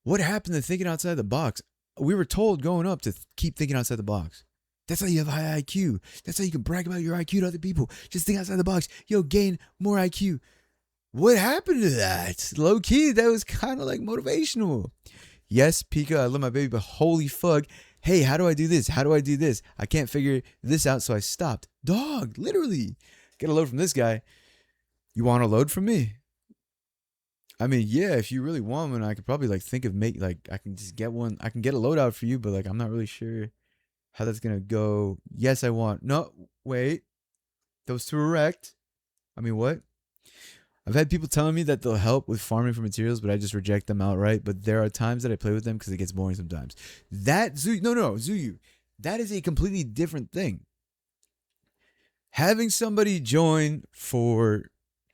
what happened to thinking outside the box? We were told growing up to keep thinking outside the box. That's how you have high IQ. That's how you can brag about your IQ to other people. Just think outside the box. Yo, gain more IQ. What happened to that? Low key, that was kind of like motivational. Yes, Pika, I love my baby, but holy fuck. Hey, how do I do this? How do I do this? I can't figure this out, so I stopped. Dog, literally. Get a load from this guy. You want a load from me? I mean, yeah, if you really want one, I could probably like think of I can just get one. I can get a load out for you, but like I'm not really sure how that's gonna go. Yes, I want. No, wait. That was too erect. I mean, what? I've had people telling me that they'll help with farming for materials, but I just reject them outright. But there are times that I play with them because it gets boring sometimes. Zuyu. That is a completely different thing. Having somebody join for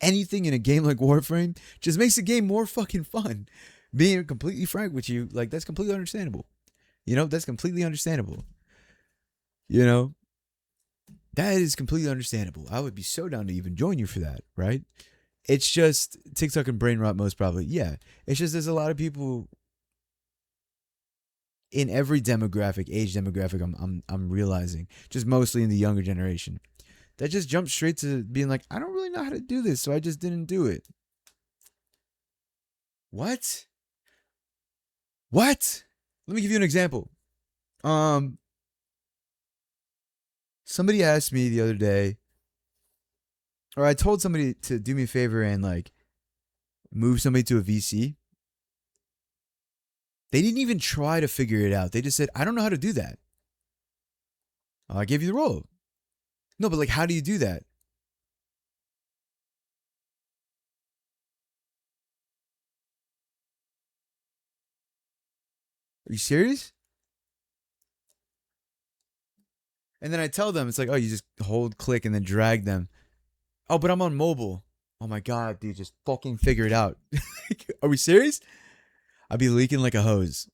anything in a game like Warframe just makes the game more fucking fun. Being completely frank with you, like that's completely understandable. You know, that's completely understandable. You know, That is completely understandable. I would be so down to even join you for that, right? It's just TikTok and brain rot most probably. Yeah. It's just there's a lot of people in every demographic, age demographic I'm realizing, just mostly in the younger generation, that just jumped straight to being like, I don't really know how to do this, so I just didn't do it. What? What? Let me give you an example. Um Somebody asked me the other day, or I told somebody to do me a favor and like move somebody to a VC. They didn't even try to figure it out. They just said, I don't know how to do that. I gave you the role. No, but like, how do you do that? Are you serious? And then I tell them, it's like, oh, you just hold, click, and then drag them. Oh, but I'm on mobile. Oh my God, dude, just fucking figure it out. Are we serious? I'd be leaking like a hose.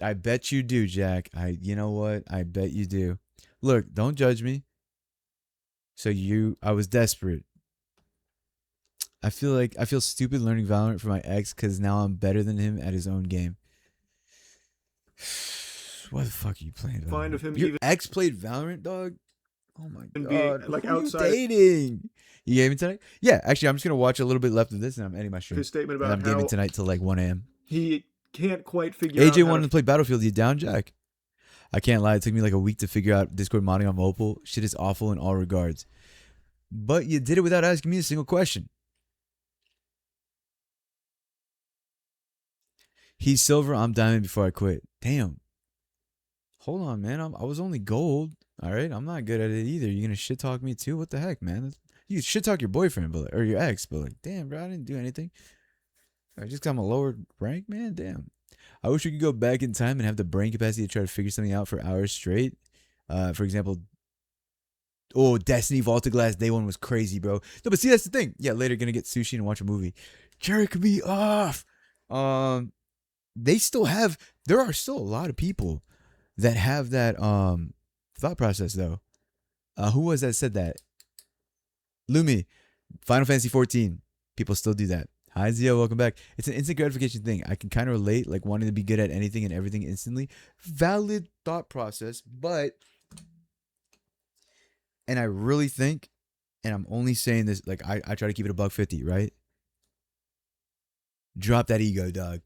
I bet you do, Jack. You know what? I bet you do. Look, don't judge me. I was desperate. I feel stupid learning Valorant for my ex because now I'm better than him at his own game. What the fuck are you playing Valorant? Find of him Your even ex played Valorant, dog? Oh my being God. like Who are you outside dating? You gaming tonight? Yeah, actually, I'm just going to watch a little bit left of this and I'm ending my stream. his statement And about I'm gaming how tonight till like 1 a.m. he can't quite figure out AJ how wanted to to play Battlefield. You down, Jack? I can't lie. It took me like a week to figure out Discord modding on mobile. Shit is awful in all regards. But you did it without asking me a single question. He's silver. I'm diamond before I quit. Damn. Hold on, man. I was only gold. All right. I'm not good at it either. You gonna shit talk me too? What the heck, man? You shit talk your boyfriend, but or your ex, but like, damn, bro, I didn't do anything. I just got a lower rank, man. Damn. I wish we could go back in time and have the brain capacity to try to figure something out for hours straight. For example, oh, Destiny Vault of Glass Day One was crazy, bro. No, but see, that's the thing. Yeah, later gonna get sushi and watch a movie. Jerk me off. Um, they still have. There are still a lot of people that have that thought process though. Who was that said that? Lumi, Final Fantasy 14. People still do that. Hi Zio, welcome back. It's an instant gratification thing. I can kind of relate, like wanting to be good at anything and everything instantly. Valid thought process, but and I really think, and I'm only saying this, like I try to keep it a $150, right? Drop that ego, dog.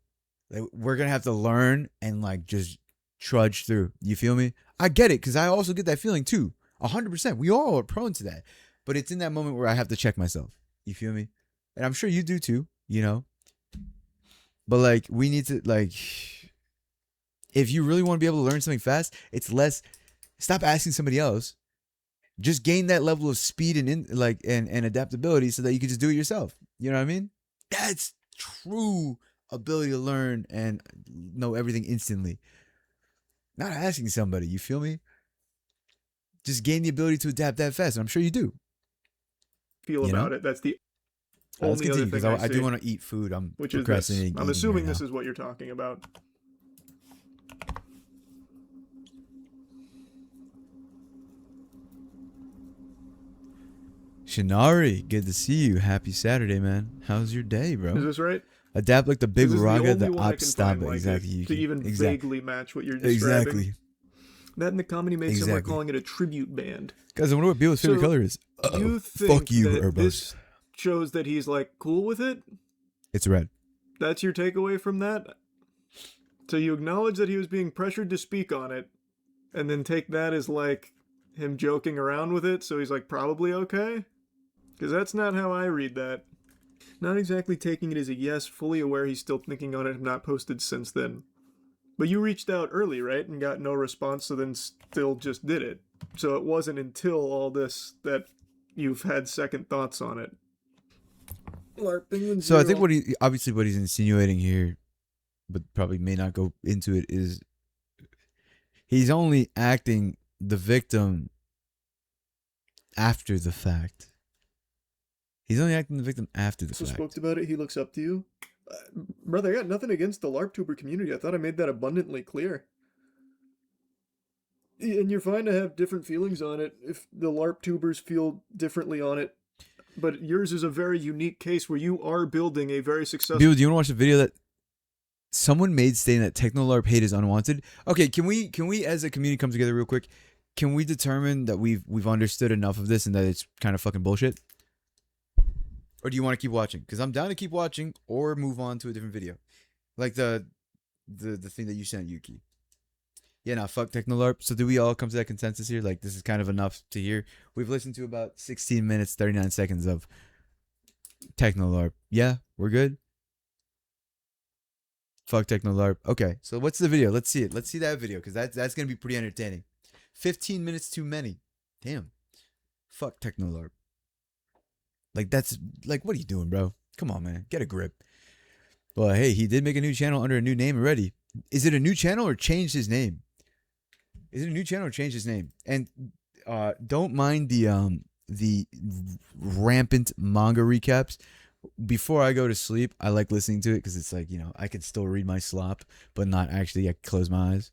Like, we're gonna have to learn and like just trudge through. You feel me? I get it because I also get that feeling too. 100%. We all are prone to that, but it's in that moment where I have to check myself. You feel me? And I'm sure you do too. You know. But like, we need to like, if you really want to be able to learn something fast, it's less. Stop asking somebody else. Just gain that level of speed and adaptability so that you can just do it yourself. You know what I mean? That's true ability to learn and know everything instantly. Not asking somebody, you feel me? Just gain the ability to adapt that fast. And I'm sure you do. feel You know? about it. That's the All right, let's only other continue thing because I I do see, want to eat food. I'm which is this. procrastinating. I'm eating assuming right this now. is what you're talking about. Shinari, good to see you. Happy Saturday, man. How's your day, Is bro? this right? Adapt like the big This is the raga, only the one I can find opstaba. like Exactly. it to even vaguely match what you're describing. Exactly. That and the comedy made somewhere Exactly. calling it a tribute band. Guys, I wonder what Bibo's favorite So, color is. you Fuck think you, that Urbos. this shows that he's like cool with it? It's red. That's your takeaway from that? So you acknowledge that he was being pressured to speak on it, and then take that as like him joking around with it, so he's like probably okay? Because that's not how I read that. Not exactly taking it as a yes, fully aware he's still thinking on it and not posted since then. But you reached out early, right? And got no response, so then still just did it. So it wasn't until all this that you've had second thoughts on it. Larp Penguin So I Zero. think what he's insinuating here, but probably may not go into it, is he's only acting the victim after the fact. He's only acting the victim after the Also fact. spoke about it. He looks up to you. Brother, I got nothing against the LARPtuber community. I thought I made that abundantly clear. And you're fine to have different feelings on it if the LARP tubers feel differently on it. But yours is a very unique case where you are building a very successful. Bill, do you want to watch the video that someone made stating that Technolarp hate is unwanted? Okay, can we as a community come together real quick? Can we determine that we've understood enough of this and that it's kind of fucking bullshit? Or do you want to keep watching? Because I'm down to keep watching or move on to a different video, like the thing that you sent, Yuki. Yeah, nah, fuck Technolarp. So do we all come to that consensus here? Like, this is kind of enough to hear. We've listened to about 16 minutes, 39 seconds of Technolarp. Yeah, we're good. Fuck Technolarp. Okay, so what's the video? Let's see it. Let's see that video, because that's gonna be pretty entertaining. 15 minutes too many. Damn. Fuck Technolarp. Like, that's like, what are you doing, bro? Come on, man. Get a grip. Well, hey, he did make a new channel under a new name already. Is it a new channel or changed his name? Is it a new channel or changed his name? And don't mind the rampant manga recaps. Before I go to sleep, I like listening to it because it's like, I can still read my slop, but not actually. I can close my eyes.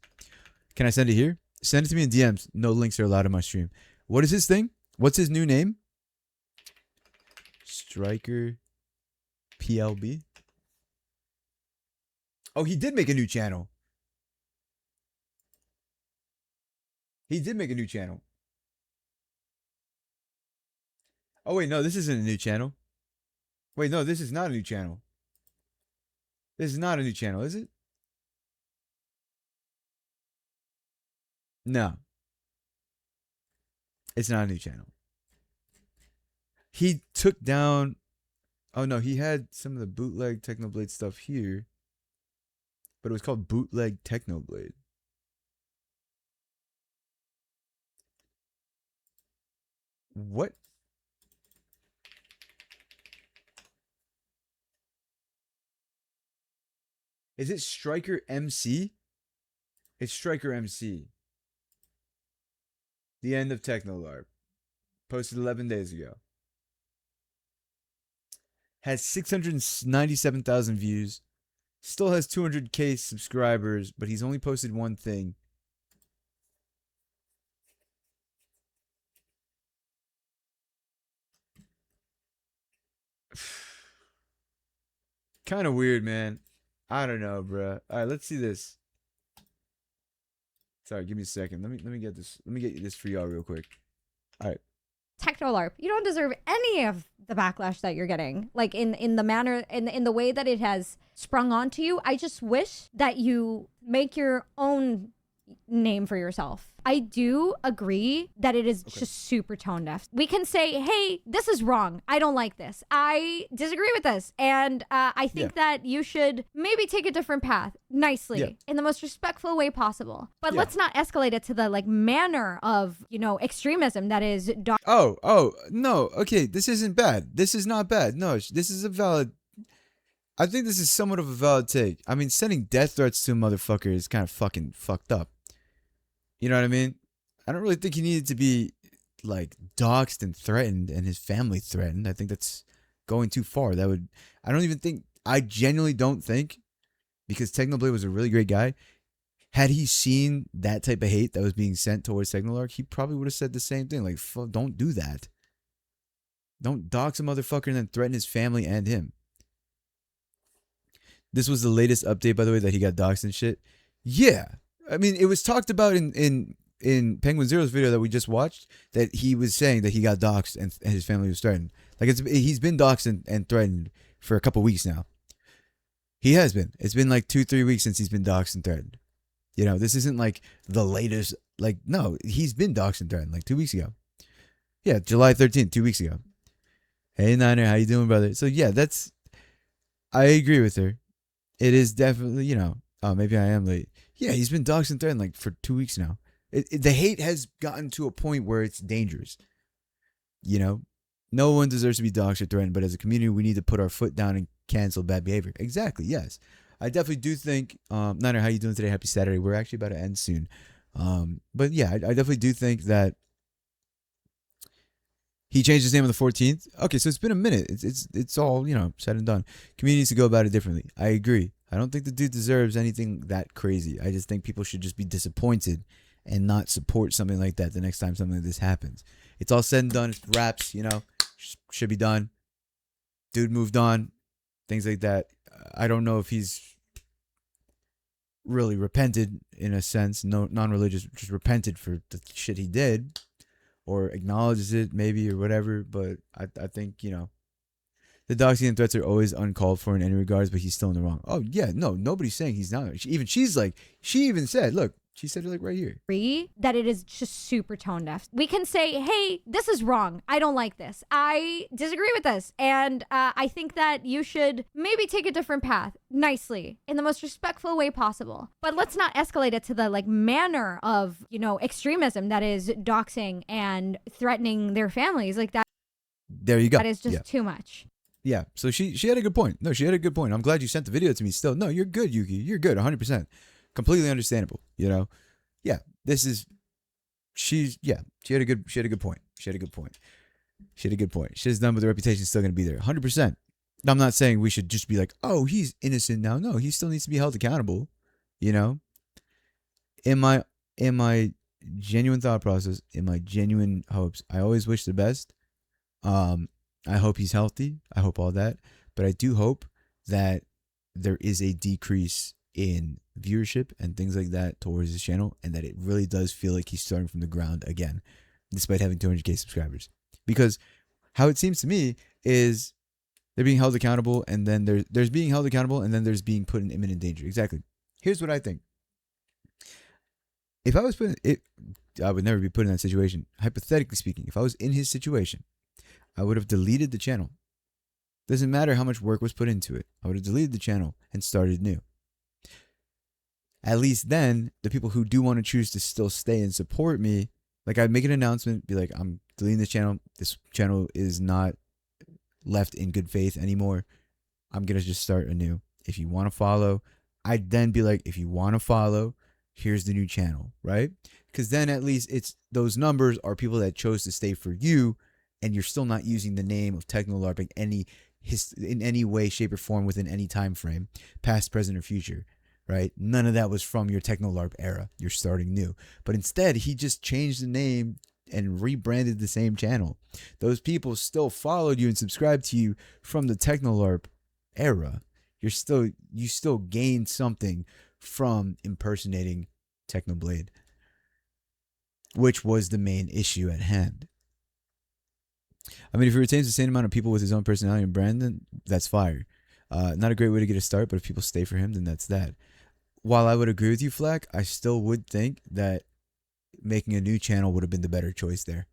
Can I send it here? Send it to me in DMs. No links are allowed in my stream. What is his thing? What's his new name? Striker PLB. Oh, he did make a new channel. He did make a new channel. Oh, wait, no, this isn't a new channel. Wait, no, this is not a new channel. This is not a new channel, is it? No. It's not a new channel. He took down... Oh, no, he had some of the bootleg Technoblade stuff here. But it was called Bootleg Technoblade. What? Is it Striker MC? It's Striker MC. The end of Technolarp. Posted 11 days ago. Has 697,000 views. Still has 200k subscribers, but he's only posted one thing. Kind of weird, man. I don't know, bruh. All right, let's see this. Sorry, give me a second. Let me get this. Let me get this for y'all real quick. All right. Technolarp, you don't deserve any of the backlash that you're getting. Like in the manner, in the way that it has sprung onto you. I just wish that you make your own name for yourself. I do agree that it is just super tone deaf. We can say, hey, this is wrong. I don't like this. I disagree with this. And I think that you should maybe take a different path nicely in the most respectful way possible. But let's not escalate it to the manner of, extremism that is. Oh, no. Okay, this isn't bad. This is not bad. No, this is a valid. I think this is somewhat of a valid take. I mean, sending death threats to a motherfucker is kind of fucking fucked up. You know what I mean? I don't really think he needed to be doxxed and threatened and his family threatened. I think that's going too far. I genuinely don't think, because Technoblade was a really great guy, had he seen that type of hate that was being sent towards Technolarp, he probably would have said the same thing. Like, don't do that. Don't dox a motherfucker and then threaten his family and him. This was the latest update, by the way, that he got doxxed and shit. Yeah. I mean, it was talked about in Penguin Zero's video that we just watched, that he was saying that he got doxxed and his family was threatened. He's been doxxed and threatened for a couple weeks now. He has been. It's been 2-3 weeks since he's been doxxed and threatened. This isn't the latest. No, he's been doxxed and threatened 2 weeks ago. Yeah, July 13th, 2 weeks ago. Hey, Niner, how you doing, brother? So, yeah, I agree with her. It is definitely, oh, maybe I am late. Yeah, he's been doxxed and threatened for 2 weeks now. The hate has gotten to a point where it's dangerous. No one deserves to be doxxed or threatened, but as a community, we need to put our foot down and cancel bad behavior. Exactly, yes. I definitely do think, Niner, how you doing today? Happy Saturday. We're actually about to end soon. But yeah, I definitely do think that he changed his name on the 14th. Okay, so it's been a minute. It's all, said and done. Community needs to go about it differently. I agree. I don't think the dude deserves anything that crazy. I just think people should just be disappointed and not support something like that the next time something like this happens. It's all said and done. It's wraps, should be done. Dude moved on, things like that. I don't know if he's really repented in a sense, no, non-religious, just repented for the shit he did, or acknowledges it maybe or whatever. But I think the doxing and threats are always uncalled for in any regards, but he's still in the wrong. Oh yeah, no, nobody's saying he's not. She even said, look, she said it like right here. Agree that it is just super tone deaf. We can say, hey, this is wrong. I don't like this. I disagree with this. And I think that you should maybe take a different path nicely in the most respectful way possible. But let's not escalate it to the manner of, extremism that is doxing and threatening their families. Like that. There you go. That is just too much. Yeah. So she had a good point. No, she had a good point. I'm glad you sent the video to me still. No, you're good, Yuki. You're good. 100%. Completely understandable, Yeah, she had a good point. She had a good point. She's done, but the reputation is still going to be there. 100%. I'm not saying we should just be like, oh, he's innocent now. No, he still needs to be held accountable, In my genuine thought process, in my genuine hopes, I always wish the best. I hope he's healthy. I hope all that. But I do hope that there is a decrease in viewership and things like that towards his channel, and that it really does feel like he's starting from the ground again, despite having 200K subscribers. Because how it seems to me is they're being held accountable, and then there's being held accountable, and then there's being put in imminent danger. Exactly. Here's what I think. If I was put in it, I would never be put in that situation. Hypothetically speaking, if I was in his situation, I would have deleted the channel. Doesn't matter how much work was put into it. I would have deleted the channel and started new. At least then, the people who do want to choose to still stay and support me, I'd make an announcement, be like, I'm deleting this channel. This channel is not left in good faith anymore. I'm going to just start anew. If you want to follow, I'd then be like, if you want to follow, here's the new channel, right? Because then at least those numbers are people that chose to stay for you, and you're still not using the name of Technolarp in any way, shape, or form within any time frame, past, present, or future. Right? None of that was from your Technolarp era. You're starting new. But instead, he just changed the name and rebranded the same channel. Those people still followed you and subscribed to you from the Technolarp era. You still gained something from impersonating Technoblade, which was the main issue at hand. I mean, if he retains the same amount of people with his own personality and brand, then that's fire. Not a great way to get a start, but if people stay for him, then that's that. While I would agree with you, Flack, I still would think that making a new channel would have been the better choice there.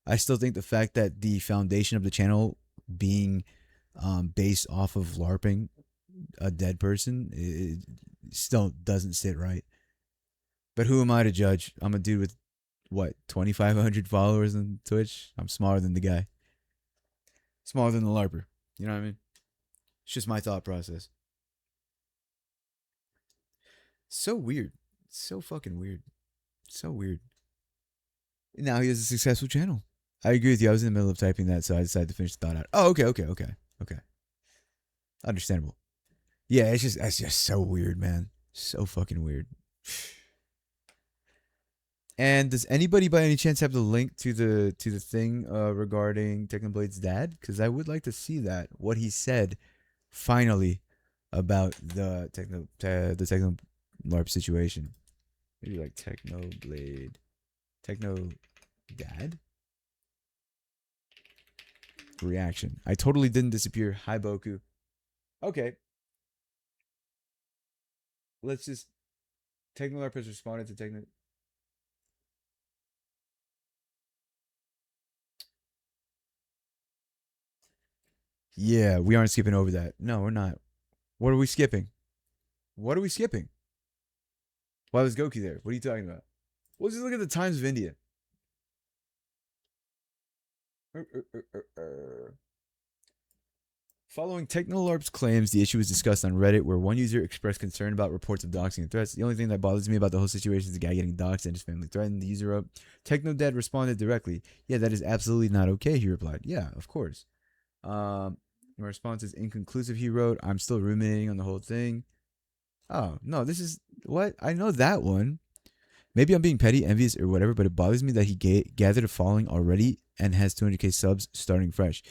I still think the fact that the foundation of the channel being based off of LARPing a dead person, it still doesn't sit right. But who am I to judge? I'm a dude with, 2,500 followers on Twitch? I'm smaller than the guy. Smaller than the LARPer. You know what I mean? It's just my thought process. So weird. So fucking weird. So weird. Now he has a successful channel. I agree with you. I was in the middle of typing that, so I decided to finish the thought out. Oh, okay. Understandable. Yeah, that's just so weird, man. So fucking weird. And does anybody by any chance have the link to the thing regarding Technoblade's dad? Because I would like to see that. What he said finally about the Technolarp situation. Maybe like Technoblade. Techno dad? Reaction. I totally didn't disappear. Hi, Boku. Okay. Let's just... Technolarp has responded to Techno... Yeah, we aren't skipping over that. No, we're not. What are we skipping? Why was Goku there? What are you talking about? We'll just look at the Times of India. Following Technolarp's claims, the issue was discussed on Reddit, where one user expressed concern about reports of doxing and threats. The only thing that bothers me about the whole situation is the guy getting doxed and his family threatened. The user wrote, Technodad responded directly, yeah, that is absolutely not okay, he replied. Yeah, of course. My response is inconclusive, he wrote. I'm still ruminating on the whole thing. Oh, no, this is... What? I know that one. Maybe I'm being petty, envious, or whatever, but it bothers me that he gathered a following already and has 200K subs starting fresh.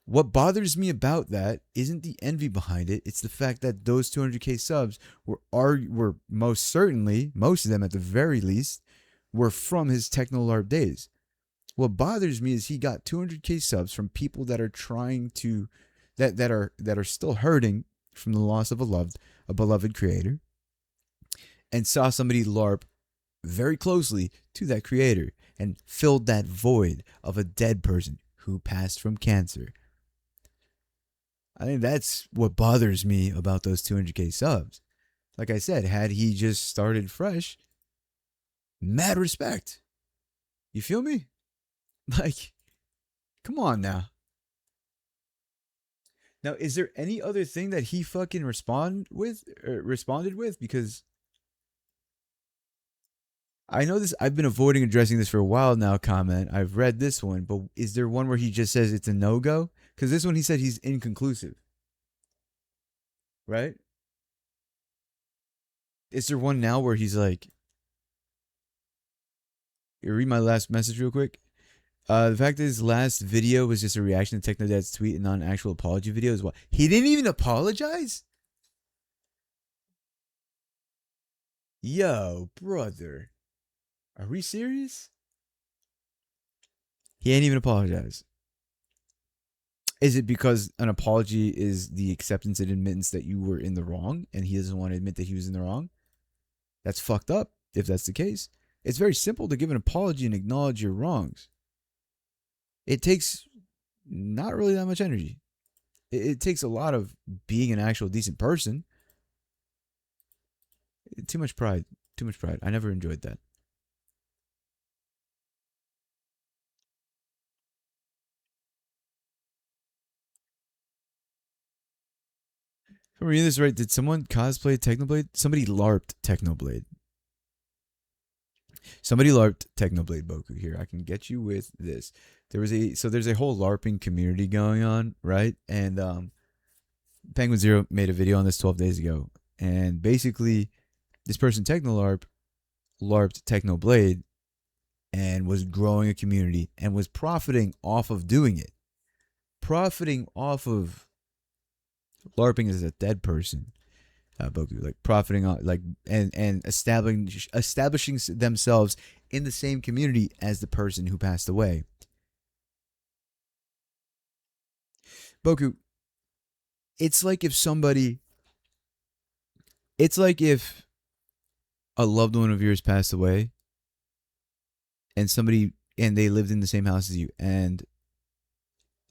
What bothers me about that isn't the envy behind it. It's the fact that those 200K subs were most certainly, most of them at the very least, were from his Technolarp days. What bothers me is he got 200K subs from people that are trying to, that are still hurting from the loss of a beloved creator, and saw somebody LARP very closely to that creator and filled that void of a dead person who passed from cancer. I think that's what bothers me about those 200K subs. Like I said, had he just started fresh, mad respect. You feel me? Like, come on now. Now, is there any other thing that he fucking responded with? Because I know this, I've been avoiding addressing this for a while now, comment. I've read this one, but is there one where he just says it's a no-go? Because this one he said he's inconclusive. Right? Is there one now where he's like, you read my last message real quick? The fact is, last video was just a reaction to Technodad's tweet and not an actual apology video as well. He didn't even apologize? Yo, brother. Are we serious? He ain't even apologized. Is it because an apology is the acceptance and admittance that you were in the wrong and he doesn't want to admit that he was in the wrong? That's fucked up if that's the case. It's very simple to give an apology and acknowledge your wrongs. It takes not really that much energy. It takes a lot of being an actual decent person. Too much pride. Too much pride. I never enjoyed that. If I'm reading this right, did someone cosplay Technoblade? Somebody LARPed Technoblade. Somebody LARPed Technoblade, Boku. Here, I can get you with this. There's a whole LARPing community going on, right? And Penguin Zero made a video on this 12 days ago. And basically, this person, Technolarp, LARPed Technoblade and was growing a community and was profiting off of doing it. Profiting off of LARPing as a dead person. Boku, like profiting on, like, and establishing themselves in the same community as the person who passed away. Boku, it's like if a loved one of yours passed away and they lived in the same house as you, and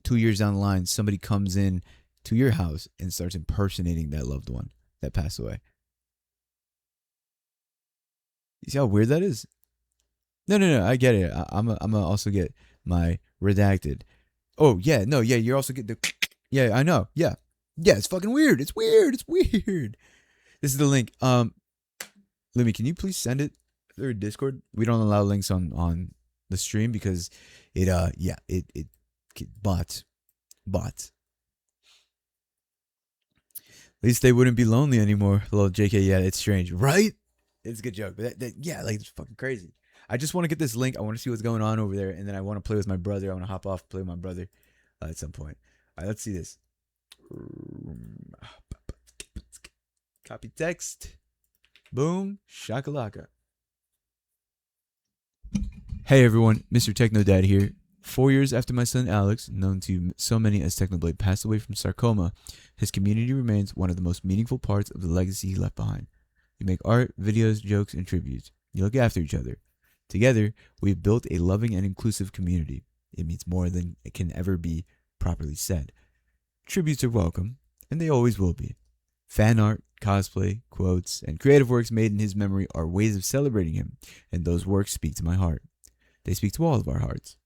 2 years down the line somebody comes in to your house and starts impersonating that loved one that passed away. You see how weird that is? No, I get it. I'm gonna also get my redacted. Oh yeah, no, yeah, you're also getting the. Yeah, I know. Yeah, it's fucking weird. It's weird. This is the link. Lemmy, can you please send it through Discord? We don't allow links on the stream because it bots. At least they wouldn't be lonely anymore. Little JK, yeah, it's strange, right? It's a good joke, but it's fucking crazy. I just want to get this link. I want to see what's going on over there, and then I want to play with my brother. I want to hop off, play with my brother at some point. All right, let's see this. Copy text. Boom. Shakalaka. Hey everyone, Mr. Technodad here. 4 years after my son Alex, known to so many as Technoblade, passed away from sarcoma, his community remains one of the most meaningful parts of the legacy he left behind. You make art, videos, jokes, and tributes. You look after each other. Together, we've built a loving and inclusive community. It means more than it can ever be properly said. Tributes are welcome, and they always will be. Fan art, cosplay, quotes, and creative works made in his memory are ways of celebrating him, and those works speak to my heart. They speak to all of our hearts.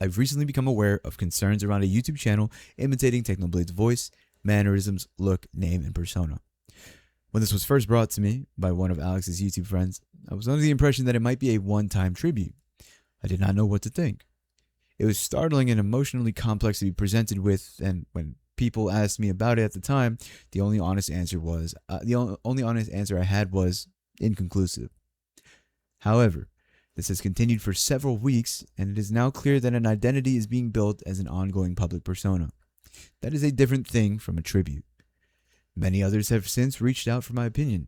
I've recently become aware of concerns around a YouTube channel imitating Technoblade's voice, mannerisms, look, name, and persona. When this was first brought to me by one of Alex's YouTube friends, I was under the impression that it might be a one-time tribute. I did not know what to think. It was startling and emotionally complex to be presented with, and when people asked me about it at the time, the only honest answer was only honest answer I had was inconclusive. However, this has continued for several weeks, and it is now clear that an identity is being built as an ongoing public persona. That is a different thing from a tribute. Many others have since reached out for my opinion.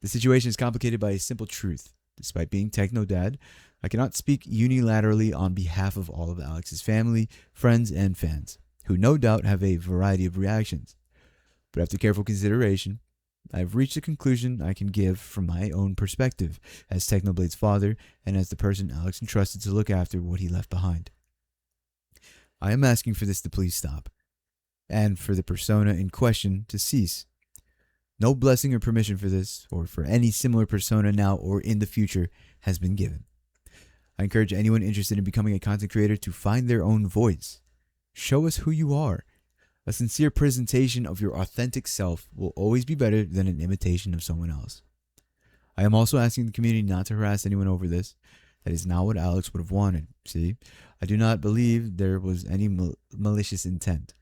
The situation is complicated by a simple truth. Despite being Techno Dad, I cannot speak unilaterally on behalf of all of Alex's family, friends, and fans, who no doubt have a variety of reactions. But after careful consideration, I have reached a conclusion I can give from my own perspective as Technoblade's father and as the person Alex entrusted to look after what he left behind. I am asking for this to please stop, and for the persona in question to cease. No blessing or permission for this, or for any similar persona now or in the future, has been given. I encourage anyone interested in becoming a content creator to find their own voice. Show us who you are. A sincere presentation of your authentic self will always be better than an imitation of someone else. I am also asking the community not to harass anyone over this. That is not what Alex would have wanted. See, I do not believe there was any malicious intent.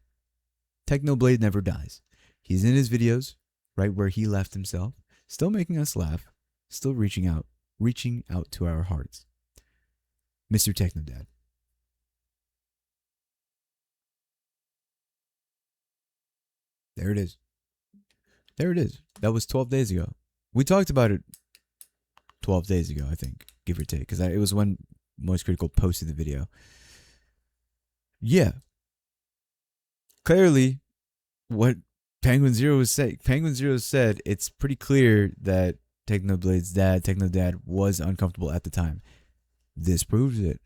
Technoblade never dies. He's in his videos, right where he left himself, still making us laugh, still reaching out to our hearts. Mr. Technodad. There it is. There it is. That was 12 days ago. We talked about it 12 days ago, I think, give or take, because it was when Most Critical posted the video. Yeah. Clearly, what Penguin Zero said, it's pretty clear that Technoblade's dad, Technodad, was uncomfortable at the time. This proves it.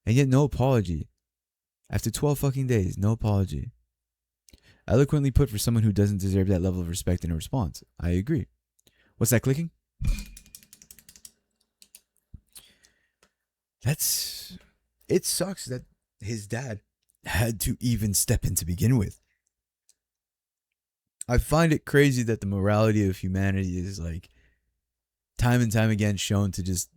And yet no apology. After 12 fucking days, no apology. Eloquently put for someone who doesn't deserve that level of respect in a response. I agree. What's that clicking? It sucks that his dad had to even step in to begin with. I find it crazy that the morality of humanity is like time and time again shown to just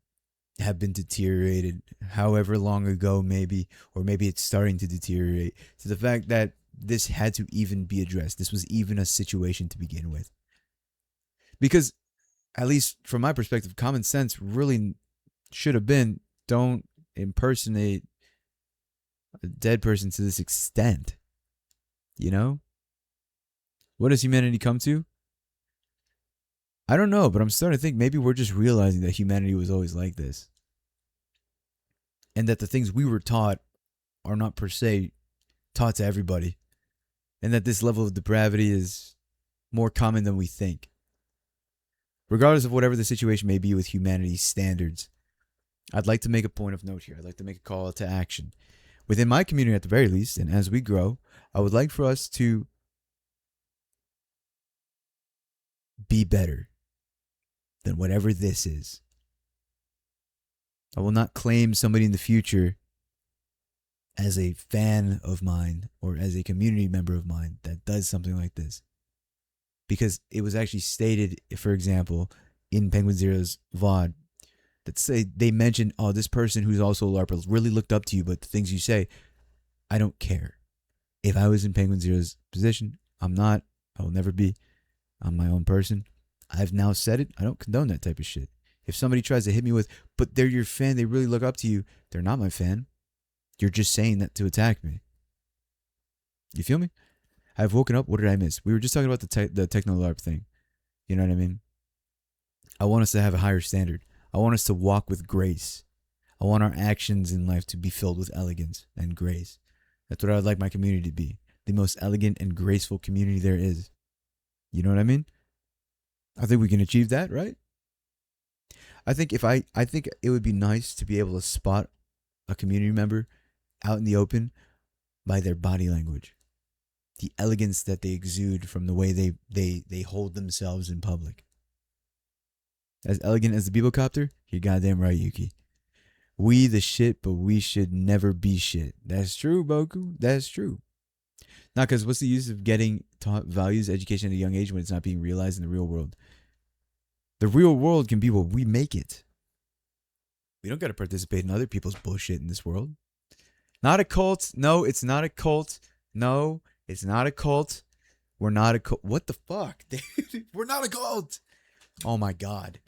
have been deteriorated however long ago maybe, or maybe it's starting to deteriorate, to the fact that this had to even be addressed. This was even a situation to begin with. Because, at least from my perspective, common sense really should have been, don't impersonate a dead person to this extent. You know? What does humanity come to? I don't know, but I'm starting to think maybe we're just realizing that humanity was always like this. And that the things we were taught are not per se taught to everybody. And that this level of depravity is more common than we think. Regardless of whatever the situation may be with humanity's standards, I'd like to make a point of note here. I'd like to make a call to action. Within my community at the very least, and as we grow, I would like for us to be better than whatever this is. I will not claim somebody in the future as a fan of mine or as a community member of mine that does something like this. Because it was actually stated, for example, in Penguin Zero's VOD, that say they mentioned, oh, this person who's also a LARPer really looked up to you, but the things you say, I don't care. If I was in Penguin Zero's position, I'm not, I will never be. I'm my own person. I've now said it. I don't condone that type of shit. If somebody tries to hit me with, but they're your fan, they really look up to you, they're not my fan. You're just saying that to attack me. You feel me? I've woken up. What did I miss? We were just talking about the Technolarp thing. You know what I mean? I want us to have a higher standard. I want us to walk with grace. I want our actions in life to be filled with elegance and grace. That's what I would like my community to be. The most elegant and graceful community there is. You know what I mean? I think we can achieve that, right? I think it would be nice to be able to spot a community member out in the open by their body language. The elegance that they exude from the way they hold themselves in public. As elegant as the Bibo copter? You're goddamn right, Yuki. We the shit, but we should never be shit. That's true, Boku. That's true. Not because what's the use of getting taught values, education at a young age when it's not being realized in the real world? The real world can be what we make it. We don't got to participate in other people's bullshit in this world. Not a cult. No, it's not a cult. No, It's not a cult. We're not a cult. What the fuck, dude? We're not a cult. Oh my god.